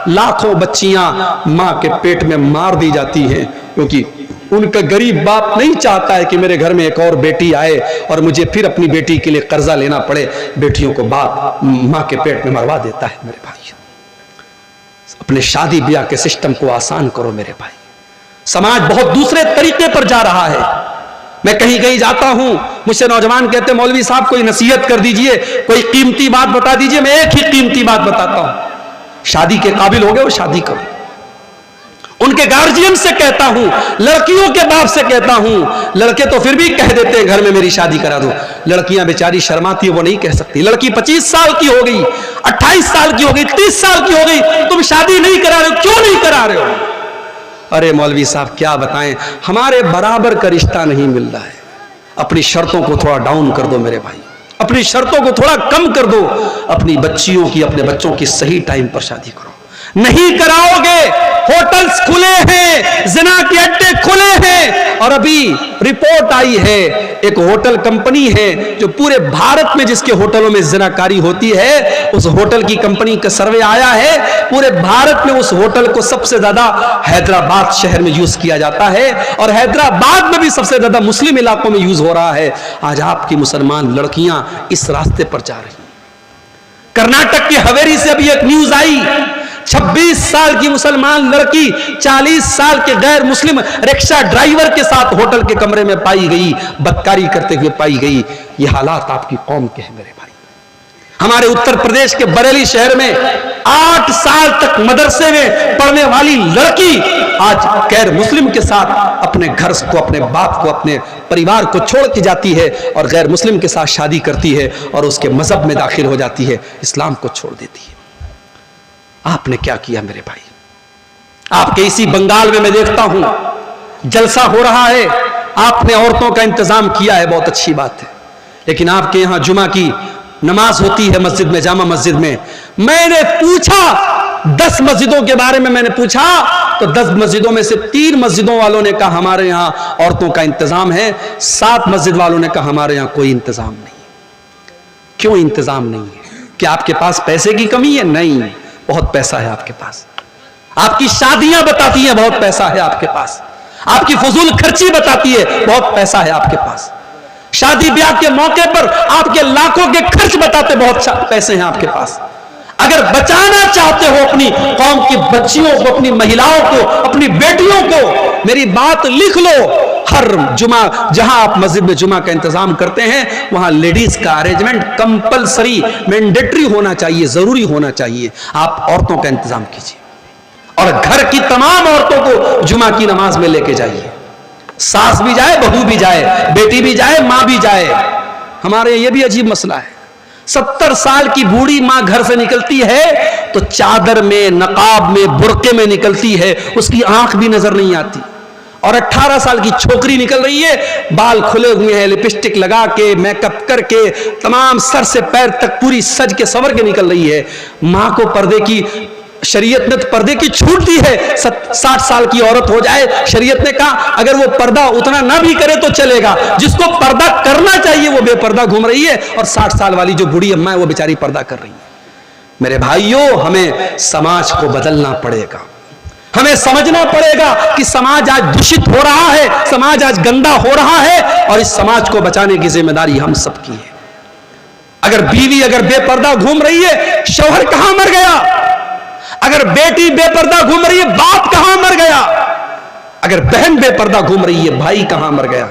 لاکھوں بچیاں ماں کے پیٹ میں مار دی جاتی ہیں, کیونکہ ان کا غریب باپ نہیں چاہتا ہے کہ میرے گھر میں ایک اور بیٹی آئے اور مجھے پھر اپنی بیٹی کے لیے قرضہ لینا پڑے. بیٹیوں کو باپ ماں کے پیٹ میں مروا دیتا ہے. میرے بھائیوں, اپنے شادی بیاہ کے سسٹم کو آسان کرو میرے بھائی. سماج بہت دوسرے طریقے پر جا رہا ہے. میں کہیں کہیں جاتا ہوں, مجھ سے نوجوان کہتے ہیں مولوی صاحب کوئی نصیحت کر دیجئے, کوئی قیمتی بات بتا دیجئے. میں ایک ہی قیمتی بات بتاتا ہوں, شادی کے قابل ہو گئے وہ شادی کرو. ان کے گارجین سے کہتا ہوں, لڑکیوں کے باپ سے کہتا ہوں, لڑکے تو پھر بھی کہہ دیتے ہیں گھر میں میری شادی کرا دو, لڑکیاں بیچاری شرماتی ہیں, وہ نہیں کہہ سکتی. لڑکی 25 سال کی ہو گئی, 28 سال کی ہو گئی, 30 سال کی ہو گئی, تم شادی نہیں کرا رہے ہو, کیوں نہیں کرا رہے ہو؟ ارے مولوی صاحب کیا بتائیں, ہمارے برابر کا رشتہ نہیں مل رہا ہے. اپنی شرطوں کو تھوڑا ڈاؤن کر دو میرے بھائی, اپنی شرطوں کو تھوڑا کم کر دو. اپنی بچیوں کی, اپنے بچوں کی صحیح ٹائم پر شادی کرو. نہیں کراؤ گے, ہوٹلز کھلے ہیں, زنا کے اڈے کھلے ہیں. اور ابھی رپورٹ آئی ہے, ایک ہوٹل کمپنی ہے جو پورے بھارت میں جس کے ہوٹلوں میں زنا کاری ہوتی ہے, اس ہوٹل کی کمپنی کا سروے آیا ہے, پورے بھارت میں اس ہوٹل کو سب سے زیادہ حیدرآباد شہر میں یوز کیا جاتا ہے, اور حیدرآباد میں بھی سب سے زیادہ مسلم علاقوں میں یوز ہو رہا ہے. آج آپ کی مسلمان لڑکیاں اس راستے پر جا رہی ہیں. کرناٹک کی ہویری سے ابھی ایک نیوز آئی, 26 سال کی مسلمان لڑکی 40 سال کے غیر مسلم رکشہ ڈرائیور کے ساتھ ہوٹل کے کمرے میں پائی گئی, بدکاری کرتے ہوئے پائی گئی. یہ حالات آپ کی قوم کے ہیں میرے بھائی. ہمارے اتر پردیش کے بریلی شہر میں 8 سال تک مدرسے میں پڑھنے والی لڑکی آج غیر مسلم کے ساتھ اپنے گھر کو, اپنے باپ کو, اپنے پریوار کو چھوڑ کے جاتی ہے اور غیر مسلم کے ساتھ شادی کرتی ہے اور اس کے مذہب میں داخل ہو جاتی ہے, اسلام کو چھوڑ دیتی ہے. آپ نے کیا کیا میرے بھائی؟ آپ کے اسی بنگال میں دیکھتا ہوں جلسہ ہو رہا ہے, آپ نے عورتوں کا انتظام کیا ہے, بہت اچھی بات ہے. لیکن آپ کے یہاں جمعہ کی نماز ہوتی ہے مسجد میں, جامع مسجد میں. میں نے پوچھا 10 مسجدوں کے بارے میں, میں نے پوچھا تو 10 مسجدوں میں سے 3 مسجدوں والوں نے کہا ہمارے یہاں عورتوں کا انتظام ہے, 7 مسجد والوں نے کہا ہمارے یہاں کوئی انتظام نہیں. کیوں انتظام نہیں ہے؟ کیا آپ کے پاس پیسے کی کمی ہے؟ نہیں, بہت پیسہ ہے آپ کے پاس. آپ کی شادیاں بتاتی ہیں بہت پیسہ ہے آپ کے پاس. آپ کی فضول خرچی بتاتی ہے بہت پیسہ ہے آپ کے پاس. شادی بیاہ کے موقع پر آپ کے لاکھوں کے خرچ بتاتے بہت پیسے ہیں آپ کے پاس. اگر بچانا چاہتے ہو اپنی قوم کی بچیوں کو, اپنی مہیلاؤں کو, اپنی بیٹیوں کو, میری بات لکھ لو. ہر جمعہ جہاں آپ مسجد میں جمعہ کا انتظام کرتے ہیں وہاں لیڈیز کا ارینجمنٹ کمپلسری, مینڈیٹری ہونا چاہیے, ضروری ہونا چاہیے. آپ عورتوں کا انتظام کیجیے اور گھر کی تمام عورتوں کو جمعہ کی نماز میں لے کے جائیے. ساس بھی جائے, بہو بھی جائے, بیٹی بھی جائے, ماں بھی جائے. ہمارے یہ بھی عجیب مسئلہ ہے, 70 سال کی بوڑھی ماں گھر سے نکلتی ہے تو چادر میں, نقاب میں, برقعے میں نکلتی ہے, اس کی آنکھ بھی نظر نہیں آتی. اور 18 سال کی چھوکری نکل رہی ہے, بال کھلے ہوئے ہیں, لپسٹک لگا کے, میک اپ کر کے, تمام سر سے پیر تک پوری سج کے سور کے نکل رہی ہے. ماں کو پردے کی, شریعت نے پردے کی چھوٹ دی ہے. 60 سال کی عورت ہو جائے, شریعت نے کہا اگر وہ پردہ اتنا نہ بھی کرے تو چلے گا. جس کو پردہ کرنا چاہیے وہ بے پردہ گھوم رہی ہے, اور 60 سال والی جو بوڑھی اماں ہے وہ بیچاری پردہ کر رہی ہے. میرے بھائیوں, ہمیں سماج کو بدلنا پڑے گا. ہمیں سمجھنا پڑے گا کہ سماج آج دشت ہو رہا ہے, سماج آج گندا ہو رہا ہے, اور اس سماج کو بچانے کی ذمہ داری ہم سب کی ہے. اگر بیوی اگر بے پردہ گھوم رہی ہے, شوہر کہاں مر گیا؟ اگر بیٹی بے پردہ گھوم رہی ہے, باپ کہاں مر گیا؟ اگر بہن بے پردہ گھوم رہی ہے, بھائی کہاں مر گیا؟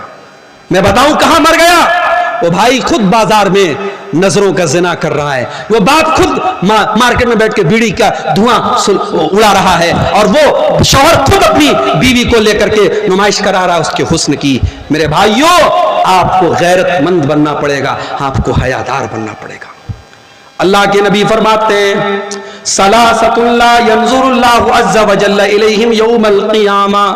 میں بتاؤں کہاں مر گیا؟ وہ بھائی خود بازار میں نظروں کا زنا کر رہا ہے, وہ باپ خود مارکیٹ میں بیٹھ کے بیڑی کا دھواں اڑا رہا ہے, اور وہ شوہر خود اپنی بیوی کو لے کر کے نمائش کرا رہا ہے اس کے حسن کی. میرے بھائیوں, آپ کو غیرت مند بننا پڑے گا, آپ کو حیادار بننا پڑے گا. اللہ کے نبی فرماتے ہیں ثلاثۃ لا ينظر اللہ عز وجل الیہم یوم القیامہ,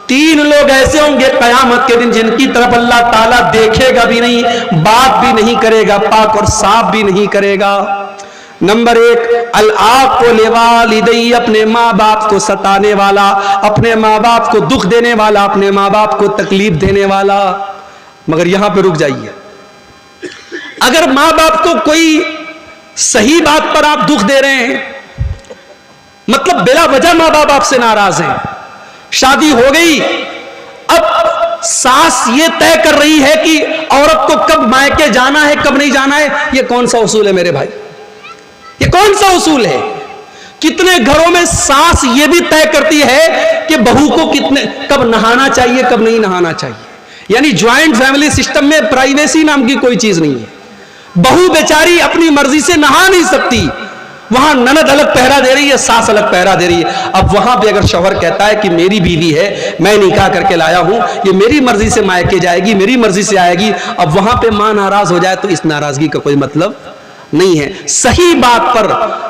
3 لوگ ایسے ہوں گے قیامت کے دن جن کی طرف اللہ تعالیٰ دیکھے گا بھی نہیں, بات بھی نہیں کرے گا, پاک اور صاف بھی نہیں کرے گا. نمبر 1, العاق لوالدی, اپنے ماں باپ کو ستانے والا, اپنے ماں باپ کو دکھ دینے والا, اپنے ماں باپ کو تکلیف دینے والا. مگر یہاں پہ رک جائیے, اگر ماں باپ کو کوئی صحیح بات پر آپ دکھ دے رہے ہیں, مطلب بلا وجہ ماں باپ آپ سے ناراض ہیں, شادی ہو گئی, اب ساس یہ طے کر رہی ہے کہ عورت کو کب مائکے جانا ہے کب نہیں جانا ہے, یہ کون سا اصول ہے میرے بھائی؟ یہ کون سا اصول ہے؟ کتنے گھروں میں ساس یہ بھی طے کرتی ہے کہ بہو کو کب نہانا چاہیے کب نہیں نہانا چاہیے. یعنی جوائنٹ فیملی سسٹم میں پرائیویسی نام کی کوئی چیز نہیں ہے. بہو بیچاری اپنی مرضی سے نہا نہیں سکتی. وہاں نند الگ پہرا دے رہی ہے, ساس الگ پہرا دے رہی ہے. اب وہاں پہ اگر شوہر کہتا ہے کہ میری بیوی ہے, میں نکاح کر کے لایا ہوں, یہ میری مرضی سے مائکے جائے گی, میری مرضی سے آئے گی, اب وہاں پہ ماں ناراض ہو جائے تو اس ناراضگی کا کوئی مطلب نہیں ہے. صحیح بات پر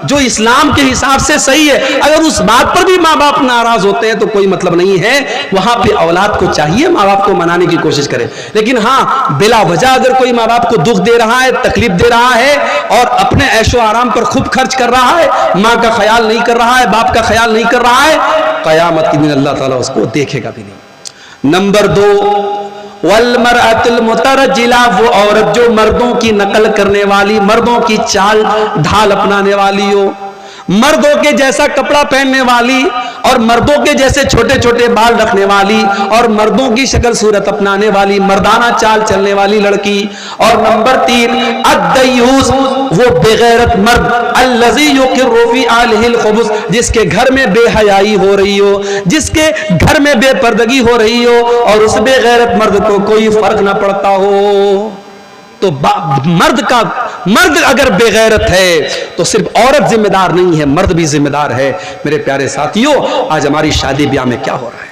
جو اسلام کے حساب سے صحیح ہے, اگر اس بات پر بھی ماں باپ ناراض ہوتے ہیں تو کوئی مطلب نہیں ہے. وہاں پہ اولاد کو چاہیے ماں باپ کو منانے کی کوشش کرے. لیکن ہاں, بلا وجہ اگر کوئی ماں باپ کو دکھ دے رہا ہے, تکلیف دے رہا ہے اور اپنے عیش و آرام پر خوب خرچ کر رہا ہے, ماں کا خیال نہیں کر رہا ہے, باپ کا خیال نہیں کر رہا ہے, قیامت کے دن اللہ تعالیٰ اس کو دیکھے گا بھی نہیں. نمبر 2, والمرأة المترجلہ, وہ عورت جو مردوں کی نقل کرنے والی, مردوں کی چال ڈھال اپنانے والی ہو, مردوں کے جیسا کپڑا پہننے والی اور مردوں کے جیسے چھوٹے چھوٹے بال رکھنے والی اور مردوں کی شکل صورت اپنانے والی, مردانہ چال چلنے والی لڑکی. اور نمبر 3, الدیوس, وہ بغیرت مرد, الذی یقر فی اہلہ الخبث, جس کے گھر میں بے حیائی ہو رہی ہو, جس کے گھر میں بے پردگی ہو رہی ہو اور اس بے غیرت مرد کو کوئی فرق نہ پڑتا ہو. تو مرد اگر بے غیرت ہے تو صرف عورت ذمہ دار نہیں ہے, مرد بھی ذمہ دار ہے. میرے پیارے ساتھیوں, آج ہماری شادی بیاہ میں کیا ہو رہا ہے؟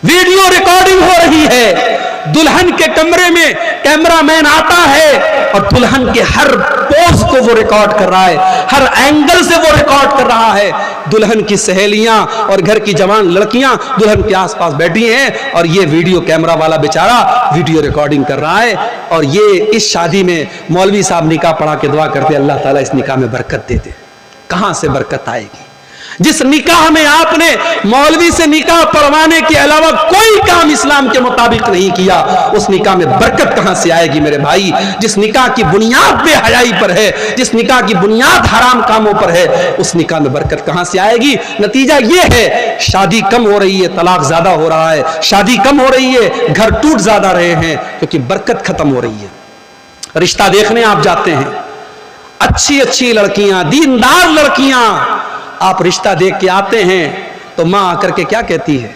ویڈیو ریکارڈنگ ہو رہی ہے. دلہن کے کمرے میں کیمرہ مین آتا ہے اور دلہن کے ہر پوز کو وہ ریکارڈ کر رہا ہے, ہر اینگل سے وہ ریکارڈ کر رہا ہے. دلہن کی سہیلیاں اور گھر کی جوان لڑکیاں دلہن کے آس پاس بیٹھی ہیں اور یہ ویڈیو کیمرہ والا بیچارہ ویڈیو ریکارڈنگ کر رہا ہے. اور یہ اس شادی میں مولوی صاحب نکاح پڑھا کے دعا کرتے اللہ تعالیٰ اس نکاح میں برکت دے دے. کہاں سے برکت آئے گی؟ جس نکاح میں آپ نے مولوی سے نکاح پڑھوانے کے علاوہ کوئی کام اسلام کے مطابق نہیں کیا, اس نکاح میں برکت کہاں سے آئے گی میرے بھائی؟ جس نکاح کی بنیاد بے حیائی پر ہے, جس نکاح کی بنیاد حرام کاموں پر ہے, اس نکاح میں برکت کہاں سے آئے گی؟ نتیجہ یہ ہے, شادی کم ہو رہی ہے, طلاق زیادہ ہو رہا ہے, شادی کم ہو رہی ہے, گھر ٹوٹ زیادہ رہے ہیں, کیونکہ برکت ختم ہو رہی ہے. رشتہ دیکھنے آپ جاتے ہیں, اچھی اچھی لڑکیاں, دیندار لڑکیاں, آپ رشتہ دیکھ کے آتے ہیں تو ماں آ کر کے کیا کہتی ہے؟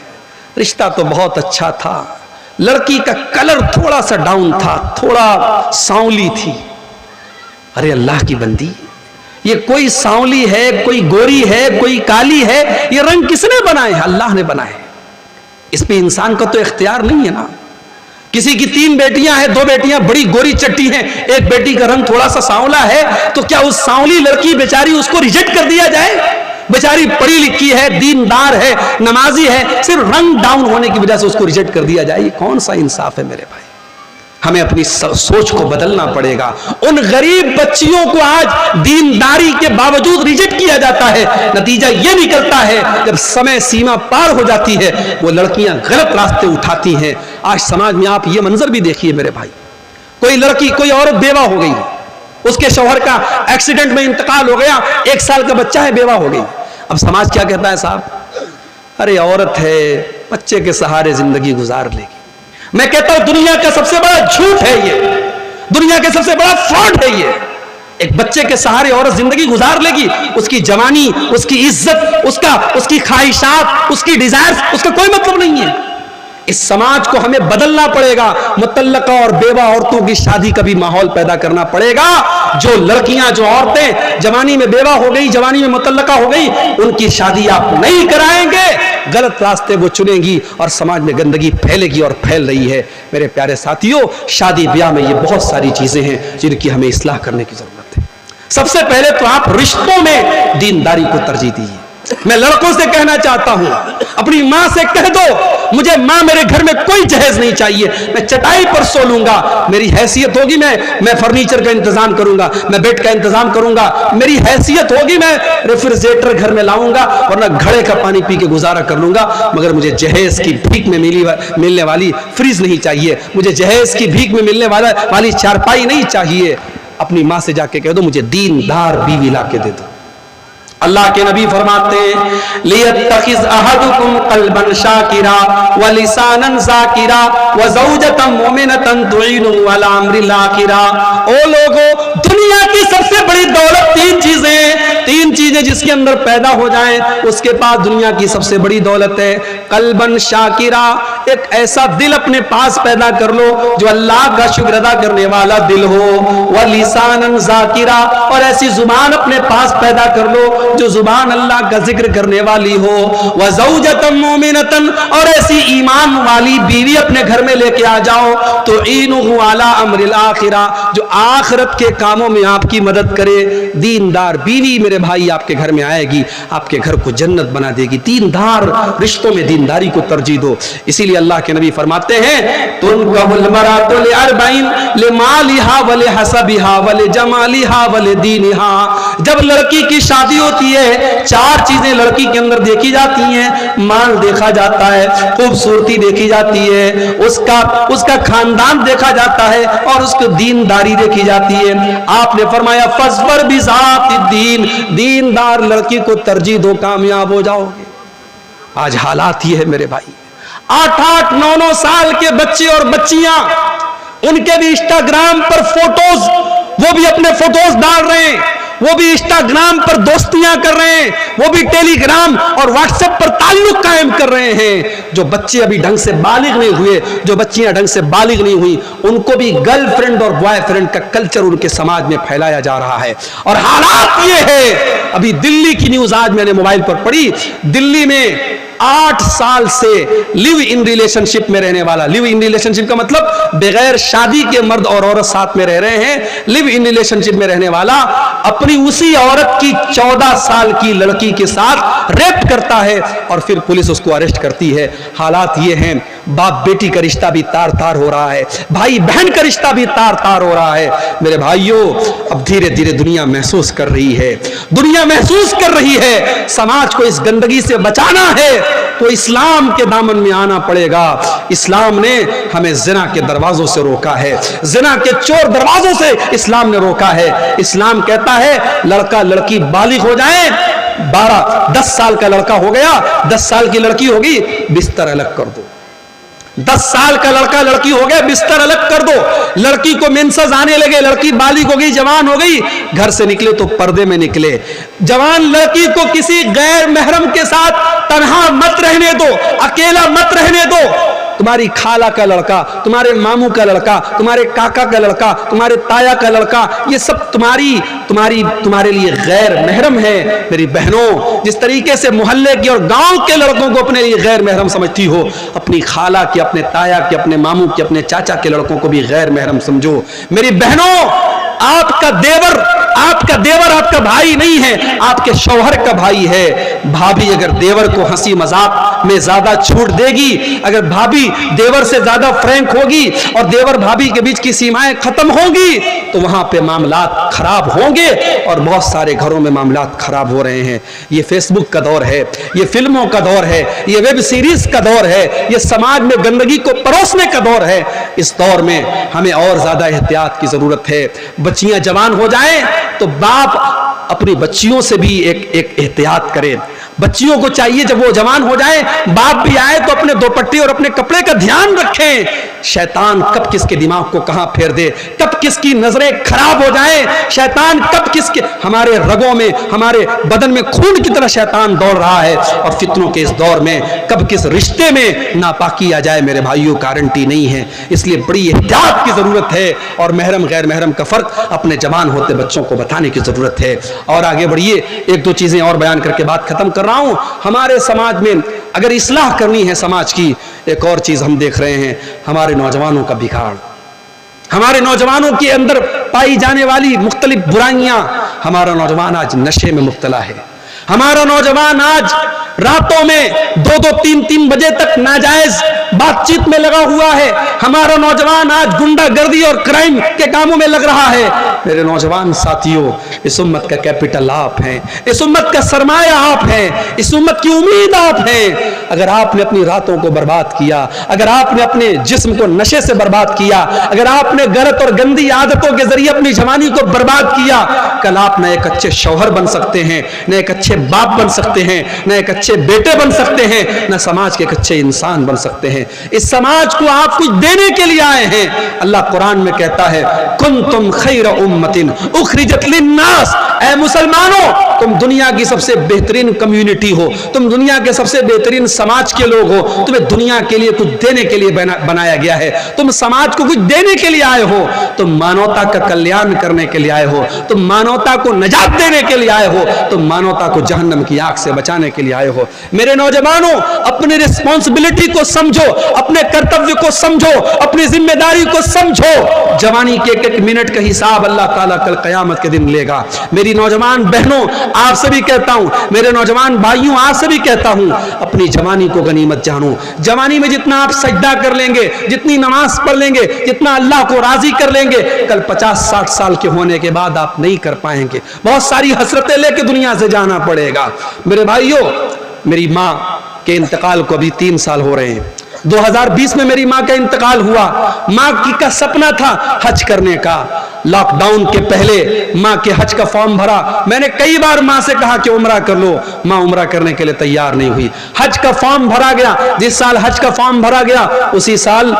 رشتہ تو بہت اچھا تھا, لڑکی کا کلر تھوڑا سا ڈاؤن تھا, تھوڑا سانولی تھی. ارے اللہ کی بندی, یہ کوئی سانولی ہے, کوئی گوری ہے, کوئی کالی ہے, یہ رنگ کس نے بنائے؟ اللہ نے بنائے. اس پہ انسان کا تو اختیار نہیں ہے نا. کسی کی 3 بیٹیاں ہیں, 2 بیٹیاں بڑی گوری چٹی ہیں, ایک بیٹی کا رنگ تھوڑا سا سانولا ہے, تو کیا اس سانولی لڑکی بیچاری اس کو ریجیکٹ کر دیا جائے؟ بیچاری پڑھی لکھی ہے, دیندار ہے, نمازی ہے, صرف رنگ ڈاؤن ہونے کی وجہ سے اس کو ریجیکٹ کر دیا جائے؟ یہ کون سا انصاف ہے میرے بھائی؟ ہمیں اپنی سوچ کو بدلنا پڑے گا. ان غریب بچیوں کو آج دینداری کے باوجود ریجیکٹ کیا جاتا ہے. نتیجہ یہ نکلتا ہے جب سمے سیما پار ہو جاتی ہے وہ لڑکیاں غلط راستے اٹھاتی ہیں. آج سماج میں آپ یہ منظر بھی دیکھیے میرے بھائی, کوئی لڑکی, کوئی عورت بیوہ ہو گئی, اس کے شوہر کا ایکسیڈنٹ میں انتقال ہو گیا, 1 سال کا بچہ ہے, بیوہ ہو گئی. اب سماج کیا کہتا ہے؟ صاحب ارے عورت ہے, بچے کے سہارے زندگی گزار لے گی. میں کہتا ہوں دنیا کا سب سے بڑا جھوٹ ہے یہ, دنیا کا سب سے بڑا فراڈ ہے یہ. ایک بچے کے سہارے عورت زندگی گزار لے گی, اس کی جوانی, اس کی عزت, اس کی خواہشات, اس کی ڈیزائرز, اس کا کوئی مطلب نہیں ہے. اس سماج کو ہمیں بدلنا پڑے گا. مطلقہ اور بیوہ عورتوں کی شادی کا بھی ماحول پیدا کرنا پڑے گا. جو لڑکیاں, جو عورتیں جوانی میں بیوہ ہو گئی, جوانی میں مطلقہ ہو گئی, ان کی شادی آپ نہیں کرائیں گے, غلط راستے وہ چنیں گی اور سماج میں گندگی پھیلے گی اور پھیل رہی ہے. میرے پیارے ساتھیوں, شادی بیاہ میں یہ بہت ساری چیزیں ہیں جن کی ہمیں اصلاح کرنے کی ضرورت ہے. سب سے پہلے تو آپ رشتوں میں دینداری کو ترجیح دیجیے. میں لڑکوں سے کہنا چاہتا ہوں, اپنی ماں سے کہہ دو, مجھے ماں میرے گھر میں کوئی جہیز نہیں چاہیے, میں چٹائی پر سو لوں گا, میری حیثیت ہوگی میں فرنیچر کا انتظام کروں گا, میں بیڈ کا انتظام کروں گا, میری حیثیت ہوگی میں ریفریجریٹر گھر میں لاؤں گا, ورنہ گھڑے کا پانی پی کے گزارا کر لوں گا, مگر مجھے جہیز کی بھیک میں ملنے والی فریج نہیں چاہیے, مجھے جہیز کی بھیک میں ملنے والی چارپائی نہیں چاہیے. اپنی ماں سے جا کے کہہ دو مجھے دیندار بیوی لا کے دے دو. اللہ کے نبی فرماتے ہیں لِيَتَّخِذْ أَحَدُكُمْ قَلْبًا شَاكِرًا وَلِسَانًا ذَاكِرًا وَزَوْجَةً مُؤْمِنَةً تُعِينُهُ عَلَى أَمْرِ الْآخِرَةِ. او لوگوں, دنیا کی سب سے بڑی دولت 3 چیزیں ہیں. 3 چیزیں بچے جس کے اندر پیدا ہو جائیں اس کے پاس دنیا کی سب سے بڑی دولت ہے قلبن شاکرا، ایک ایسا دل اپنے پاس پیدا کر لو جو اللہ کا شکر ادا کرنے والا دل ہو، وَلِسَانًا ذَاكِرًا، اور ایسی زبان اپنے پاس پیدا کر لو جو زبان اللہ کا ذکر کرنے والی ہو، وَزَوْجَةً مُؤْمِنَةً، اور ایسی ایمان والی بیوی اپنے گھر میں لے کے آ جاؤ تو تُعِينُهُ عَلَىٰ أَمْرِ الْآخِرَةِ، جو آخرت کے کاموں میں آپ کی مدد کرے۔ دیندار بیوی میرے بھائی آپ کے گھر میں آئے گی، آپ کے گھر کو جنت بنا دے گی۔ دیندار رشتوں میں دینداری کو ترجیح دو۔ اسی لیے اللہ کے نبی فرماتے ہیں تُنْكَحُ الْمَرْأَةُ لِأَرْبَعٍ لِمَالِهَا وَلِحَسَبِهَا وَلِجَمَالِهَا وَلِدِينِهَا، جب لڑکی کی شادی ہوتی ہے چار چیزیں لڑکی کے اندر دیکھی جاتی ہیں، مال دیکھا جاتا ہے، خوبصورتی دیکھی جاتی ہے، اس کا خاندان دیکھا جاتا ہے، اور اس کو دینداری دیکھی جاتی ہے۔ آپ نے فرمایا فَاصْبِرْ بِذَاتِ الدِّینِ، دیندار لڑکی کو ترجیح دو، کامیاب ہو جاؤ گے۔ آج حالات یہ ہے میرے بھائی، 8-8 9-9 سال کے بچے اور بچیاں، ان کے بھی انسٹاگرام پر فوٹوز، وہ بھی اپنے فوٹوز ڈال رہے ہیں، وہ بھی انسٹاگرام پر دوستیاں کر رہے ہیں، وہ بھی ٹیلی گرام اور واٹس ایپ پر تعلق قائم کر رہے ہیں۔ جو بچے ابھی ڈھنگ سے بالغ نہیں ہوئے، جو بچیاں ڈھنگ سے بالغ نہیں ہوئی، ان کو بھی گرل فرینڈ اور بوائے فرینڈ کا کلچر ان کے سماج میں پھیلایا جا رہا ہے۔ اور حالات یہ ہے، ابھی دلی کی نیوز آج میں نے موبائل پر پڑھی، دلی میں 8 سال سے لیو ان ریلیشن شپ میں رہنے والا، لیو ان ریلیشن شپ کا مطلب بغیر شادی کے مرد اور عورت ساتھ میں رہ رہے ہیں، لیو ان ریلیشن شپ میں رہنے والا اپنی اسی عورت کی 14 سال کی لڑکی کے ساتھ ریپ کرتا ہے اور پھر پولیس اس کو اریسٹ کرتی ہے۔ حالات یہ ہیں، باپ بیٹی کا رشتہ بھی تار تار ہو رہا ہے، بھائی بہن کا رشتہ بھی تار تار ہو رہا ہے۔ میرے بھائیوں، اب دھیرے دھیرے دنیا محسوس کر رہی ہے، دنیا محسوس کر رہی ہے سماج کو اس گندگی سے بچانا ہے تو اسلام کے دامن میں آنا پڑے گا۔ اسلام نے ہمیں زنا کے دروازوں سے روکا ہے، زنا کے چور دروازوں سے اسلام نے روکا ہے۔ اسلام کہتا ہے لڑکا لڑکی بالغ ہو جائیں، 10 سال کا لڑکا ہو گیا، 10 سال کی لڑکی ہوگی، بستر الگ کر دو۔ 10 سال کا لڑکا لڑکی ہو گئے، بستر الگ کر دو۔ لڑکی کو مینسز آنے لگے، لڑکی بالغ ہو گئی، جوان ہو گئی، گھر سے نکلے تو پردے میں نکلے۔ جوان لڑکی کو کسی غیر محرم کے ساتھ تنہا مت رہنے دو، اکیلا مت رہنے دو۔ تمہاری خالہ کا لڑکا، تمہارے ماموں کا لڑکا، تمہارے کاکا کا لڑکا، تمہارے تایا کا لڑکا، یہ سب تمہارے لیے غیر محرم ہے۔ میری بہنوں، جس طریقے سے محلے کی اور گاؤں کے لڑکوں کو اپنے لیے غیر محرم سمجھتی ہو، اپنی خالہ کے، اپنے تایا کے، اپنے ماموں کے، اپنے چاچا کے لڑکوں کو بھی غیر محرم سمجھو۔ میری بہنوں، آپ کا دیور آپ کا بھائی نہیں ہے، آپ کے شوہر کا بھائی ہے۔ بھابھی اگر دیور کو ہنسی مذاق میں زیادہ چھوٹ دے گی، اگر بھابھی دیور سے زیادہ فرینک ہوگی اور دیور بھابھی کے بیچ کی سیمائیں ختم ہوں گی تو وہاں پہ معاملات خراب ہوں گے، اور بہت سارے گھروں میں معاملات خراب ہو رہے ہیں۔ یہ فیس بک کا دور ہے، یہ فلموں کا دور ہے، یہ ویب سیریز کا دور ہے، یہ سماج میں گندگی کو پروسنے کا دور ہے۔ اس دور میں ہمیں اور زیادہ احتیاط کی ضرورت ہے۔ بچیاں جوان ہو جائیں تو باپ اپنی بچیوں سے بھی ایک احتیاط کرے۔ بچیوں کو چاہیے جب وہ جوان ہو جائیں، باپ بھی آئے تو اپنے دوپٹے اور اپنے کپڑے کا دھیان رکھیں۔ شیطان کب کس کے دماغ کو کہاں پھیر دے، کب کس کی نظریں خراب ہو جائیں، شیطان کب کس کے، ہمارے رگوں میں، ہمارے بدن میں خون کی طرح شیطان دوڑ رہا ہے، اور فتنوں کے اس دور میں کب کس رشتے میں ناپاکی آ جائے میرے بھائیوں، گارنٹی نہیں ہے۔ اس لیے بڑی احتیاط کی ضرورت ہے، اور محرم غیر محرم کا فرق اپنے جوان ہوتے بچوں کو بتانے کی ضرورت ہے۔ اور آگے بڑھیے، 1-2 چیزیں اور بیان کر کے بات ختم کر رہا ہوں۔ ہمارے سماج میں اگر اصلاح کرنی ہے سماج کی، ایک اور چیز ہم دیکھ رہے ہیں، ہمارے نوجوانوں کا بگاڑ، ہمارے نوجوانوں کے اندر پائی جانے والی مختلف برائیاں۔ ہمارا نوجوان آج نشے میں مبتلا ہے، ہمارا نوجوان آج راتوں میں 2-2 3-3 بجے تک ناجائز بات چیت میں لگا ہوا ہے، ہمارا نوجوان آج گنڈا گردی اور کرائم کے کاموں میں لگ رہا ہے۔ میرے نوجوان ساتھیوں، اس امت کا کیپٹل آپ ہیں، اس امت کا سرمایہ آپ ہیں، اس امت کی امید آپ ہیں۔ اگر آپ نے اپنی راتوں کو برباد کیا، اگر آپ نے اپنے جسم کو نشے سے برباد کیا، اگر آپ نے غلط اور گندی عادتوں کے ذریعے اپنی جوانی کو برباد کیا، کل آپ نہ ایک اچھے شوہر بن سکتے ہیں، نہ ایک اچھے باپ بن سکتے ہیں، نہ ایک اچھے بیٹے بن سکتے ہیں، نہ سماج کے ایک اچھے انسان بن سکتے ہیں۔ اس سماج کو آپ کچھ دینے کے لیے آئے ہیں. اللہ قرآن میں کہتا ہے کنتم خیر امت اخرجت للناس، اے مسلمانوں تم دنیا کی سب سے بہترین کمیونٹی ہو، تم دنیا کے سب سے بہترین سماج کے لوگ ہو، تمہیں دنیا کے لیے کچھ دینے کے لیے بنایا گیا ہے. تم سماج کو کچھ دینے کے لیے آئے ہو، تم مانوتا کا کلیان کرنے کے لیے آئے ہو، تم مانوتا کو نجات دینے کے لیے آئے ہو، تم مانوتا کو جہنم کی آگ سے بچانے کے لیے آئے ہو. میرے نوجوانوں اپنی رسپانسبلٹی کو سمجھو، اپنے کرتویہ کو سمجھو، اپنی ذمہ داری کو سمجھو. جوانی کے ایک ایک منٹ کا حساب اللہ تعالیٰ کل قیامت کے دن لے گا. میری نوجوان بہنوں آپ سے بھی کہتا ہوں، میرے نوجوان بھائیوں آپ سے بھی کہتا ہوں، اپنی جوانی کو غنیمت جانو. جوانی میں جتنا آپ سجدہ کر لیں گے، جتنی نماز پڑھ لیں گے، جتنا اللہ کو راضی کر لیں گے، کل 50-60 سال کے ہونے کے بعد آپ نہیں کر پائیں گے. بہت ساری حسرتیں لے کے دنیا سے جانا پڑے گا. میرے بھائیوں میری ماں کے انتقال کو ابھی 3 سال ہو رہے ہیں. 2020 میں میری ماں کا انتقال ہوا. ماں کی کا سپنا تھا حج کرنے کا. لاک ڈاؤن کے پہلے ماں کے حج کا فارم بھرا. میں نے کئی بار ماں سے کہا کہ عمرہ کر لو، ماں عمرہ کرنے کے لیے تیار نہیں ہوئی. حج کا فارم بھرا گیا. جس سال حج کا فارم بھرا گیا اسی سال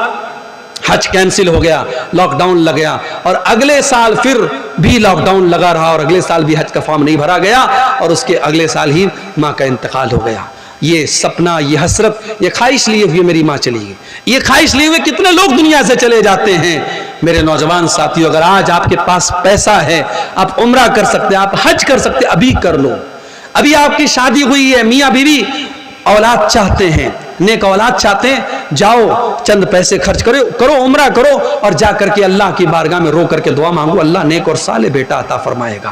حج کینسل ہو گیا، لاک ڈاؤن لگ گیا، اور اگلے سال پھر بھی لاک ڈاؤن لگا رہا، اور اگلے سال بھی حج کا فارم نہیں بھرا گیا، اور اس کے اگلے سال ہی ماں کا انتقال ہو گیا. یہ سپنا، یہ حسرت، یہ خواہش لیے ہوئے میری ماں چلی گئی. یہ خواہش لیے ہوئے کتنے لوگ دنیا سے چلے جاتے ہیں. میرے نوجوان ساتھیوں اگر آج آپ کے پاس پیسہ ہے، آپ عمرہ کر سکتے، آپ حج کر سکتے، ابھی کر لو. ابھی آپ کی شادی ہوئی ہے، میاں بیوی اولاد چاہتے ہیں، نیک اولاد چاہتے ہیں، جاؤ چند پیسے خرچ کرو، عمرہ کرو، اور جا کر کے اللہ کی بارگاہ میں رو کر کے دعا مانگو، اللہ نیک اور صالح بیٹا عطا فرمائے گا.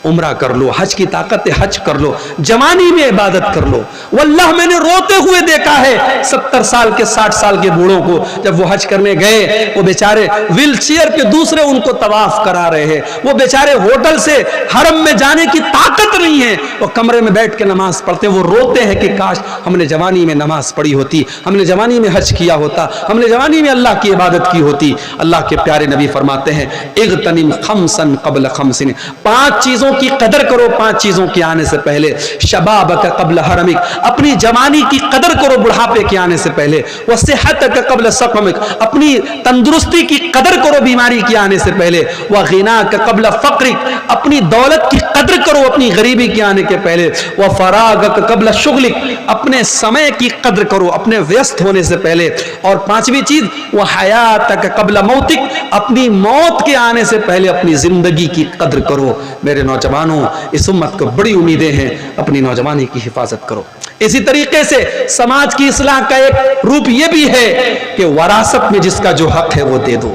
عمرہ کر لو، حج کی طاقت ہے حج کر لو، جوانی میں عبادت کر لو. واللہ میں نے روتے ہوئے دیکھا ہے 70 سال کے 60 سال کے بوڑھوں کو، جب وہ حج کرنے گئے وہ بیچارے ویل چیئر پہ دوسرے ان کو طواف کرا رہے ہیں. وہ بیچارے ہوٹل سے حرم میں جانے کی طاقت نہیں ہے، وہ کمرے میں بیٹھ کے نماز پڑھتے. وہ روتے ہیں کہ کاش ہم نے جوانی میں نماز پڑھی ہوتی، ہم نے جوانی میں حج کیا ہوتا، ہم نے جوانی میں اللہ کی عبادت کی ہوتی. اللہ کے پیارے نبی فرماتے ہیں اغتنم خمسا قبل خمس، 5 چیزوں کی قدر کرو 5 چیزوں کے آنے سے پہلے. شبابک قبل حرمک، اپنی جوانی کی قدر کرو بڑھاپے کے آنے سے پہلے. وصحتک قبل سقمک، اپنی تندرستی کی قدر کرو بیماری کے آنے سے پہلے. وغناک قبل فقرک، اپنی دولت کی قدر کرو اپنی غریبی کے آنے کے پہلے. وفراغک قبل شغلک، اپنے سمے کی قدر کرو اپنے ویست ہونے سے پہلے. اور 5ویں چیز وحیاتک قبل موتک، اپنی موت کے آنے سے پہلے اپنی زندگی کی قدر کرو. میرے نوجوانوں اس امت کو بڑی امیدیں ہیں، اپنی نوجوانی کی حفاظت کرو. اسی طریقے سے سماج کی اصلاح کا ایک روپ یہ بھی ہے کہ وراثت میں جس کا جو حق ہے وہ دے دو.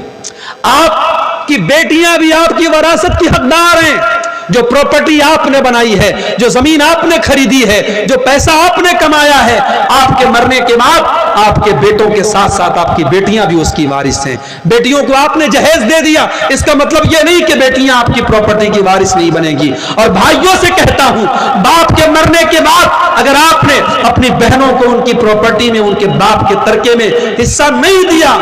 آپ کی بیٹیاں بھی آپ کی وراثت کی حقدار ہیں. جو پراپرٹی آپ نے بنائی ہے، جو زمین آپ نے خریدی ہے، جو پیسہ آپ نے کمایا ہے، آپ کے مرنے کے بعد آپ کے بیٹوں کے ساتھ ساتھ آپ کی بیٹیاں بھی اس کی وارث ہیں. بیٹیوں کو آپ نے جہیز دے دیا، اس کا مطلب یہ نہیں کہ بیٹیاں آپ کی پراپرٹی کی وارث نہیں بنے گی. اور بھائیوں سے کہتا ہوں باپ کے مرنے کے بعد اگر آپ نے اپنی بہنوں کو ان کی پراپرٹی میں، ان کے باپ کے ترکے میں حصہ نہیں دیا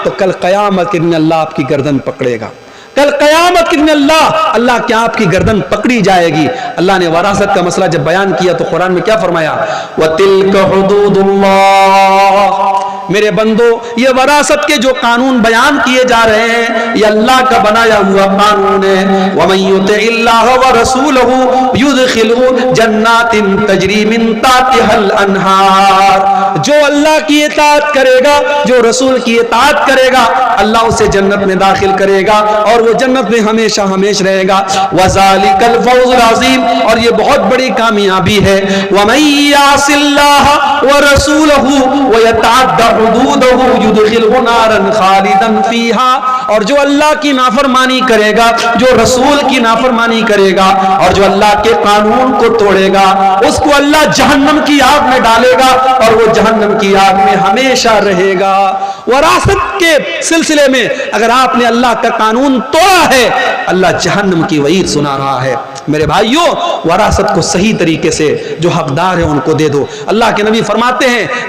تو کل قیامت کے دن اللہ آپ کی گردن پکڑے گا. کل قیامت کے دن اللہ کیا آپ کی گردن پکڑی جائے گی. اللہ نے وراثت کا مسئلہ جب بیان کیا تو قرآن میں کیا فرمایا؟ وَتِلْكَ حُدُودُ اللَّهِ. میرے بندو یہ وراثت کے جو قانون بیان کیے جا رہے ہیں یہ اللہ کا بنایا ہوا قانون ہے. وَمَن يُطِعِ اللَّهَ وَرَسُولَهُ يُدْخِلْهُ جَنَّاتٍ تَجْرِي مِن تَحْتِهَا الْأَنْهَارُ. جو اللہ کی اطاعت کرے گا، جو رسول کی اطاعت کرے گا، اللہ اسے جنت میں داخل کرے گا اور وہ جنت میں ہمیشہ ہمیش رہے گا. وَذَلِكَ الْفَوْزُ الْعَظِيمُ. اور یہ بہت بڑی کامیابی ہے. وَمَن يَعْصِ اللَّهَ وَرَسُولَهُ وَيَتَعَدَّ حدودہ یدخلہ نارا خالدا فیہا. اور جو اللہ کی نافرمانی کرے گا، جو رسول کی نافرمانی کرے گا اور جو اللہ کے قانون کو توڑے گا، اس کو اللہ جہنم کی آگ میں ڈالے گا اور وہ جہنم کی آگ میں ہمیشہ رہے گا. وراثت کے سلسلے میں اگر آپ نے اللہ کا قانون توڑا ہے اللہ جہنم کی وعید سنا رہا ہے. میرے بھائیوں وراثت کو صحیح طریقے سے جو حقدار ہیں ان کو دے دو. اللہ کے نبی فرماتے ہیں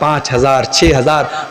5,000 6,000,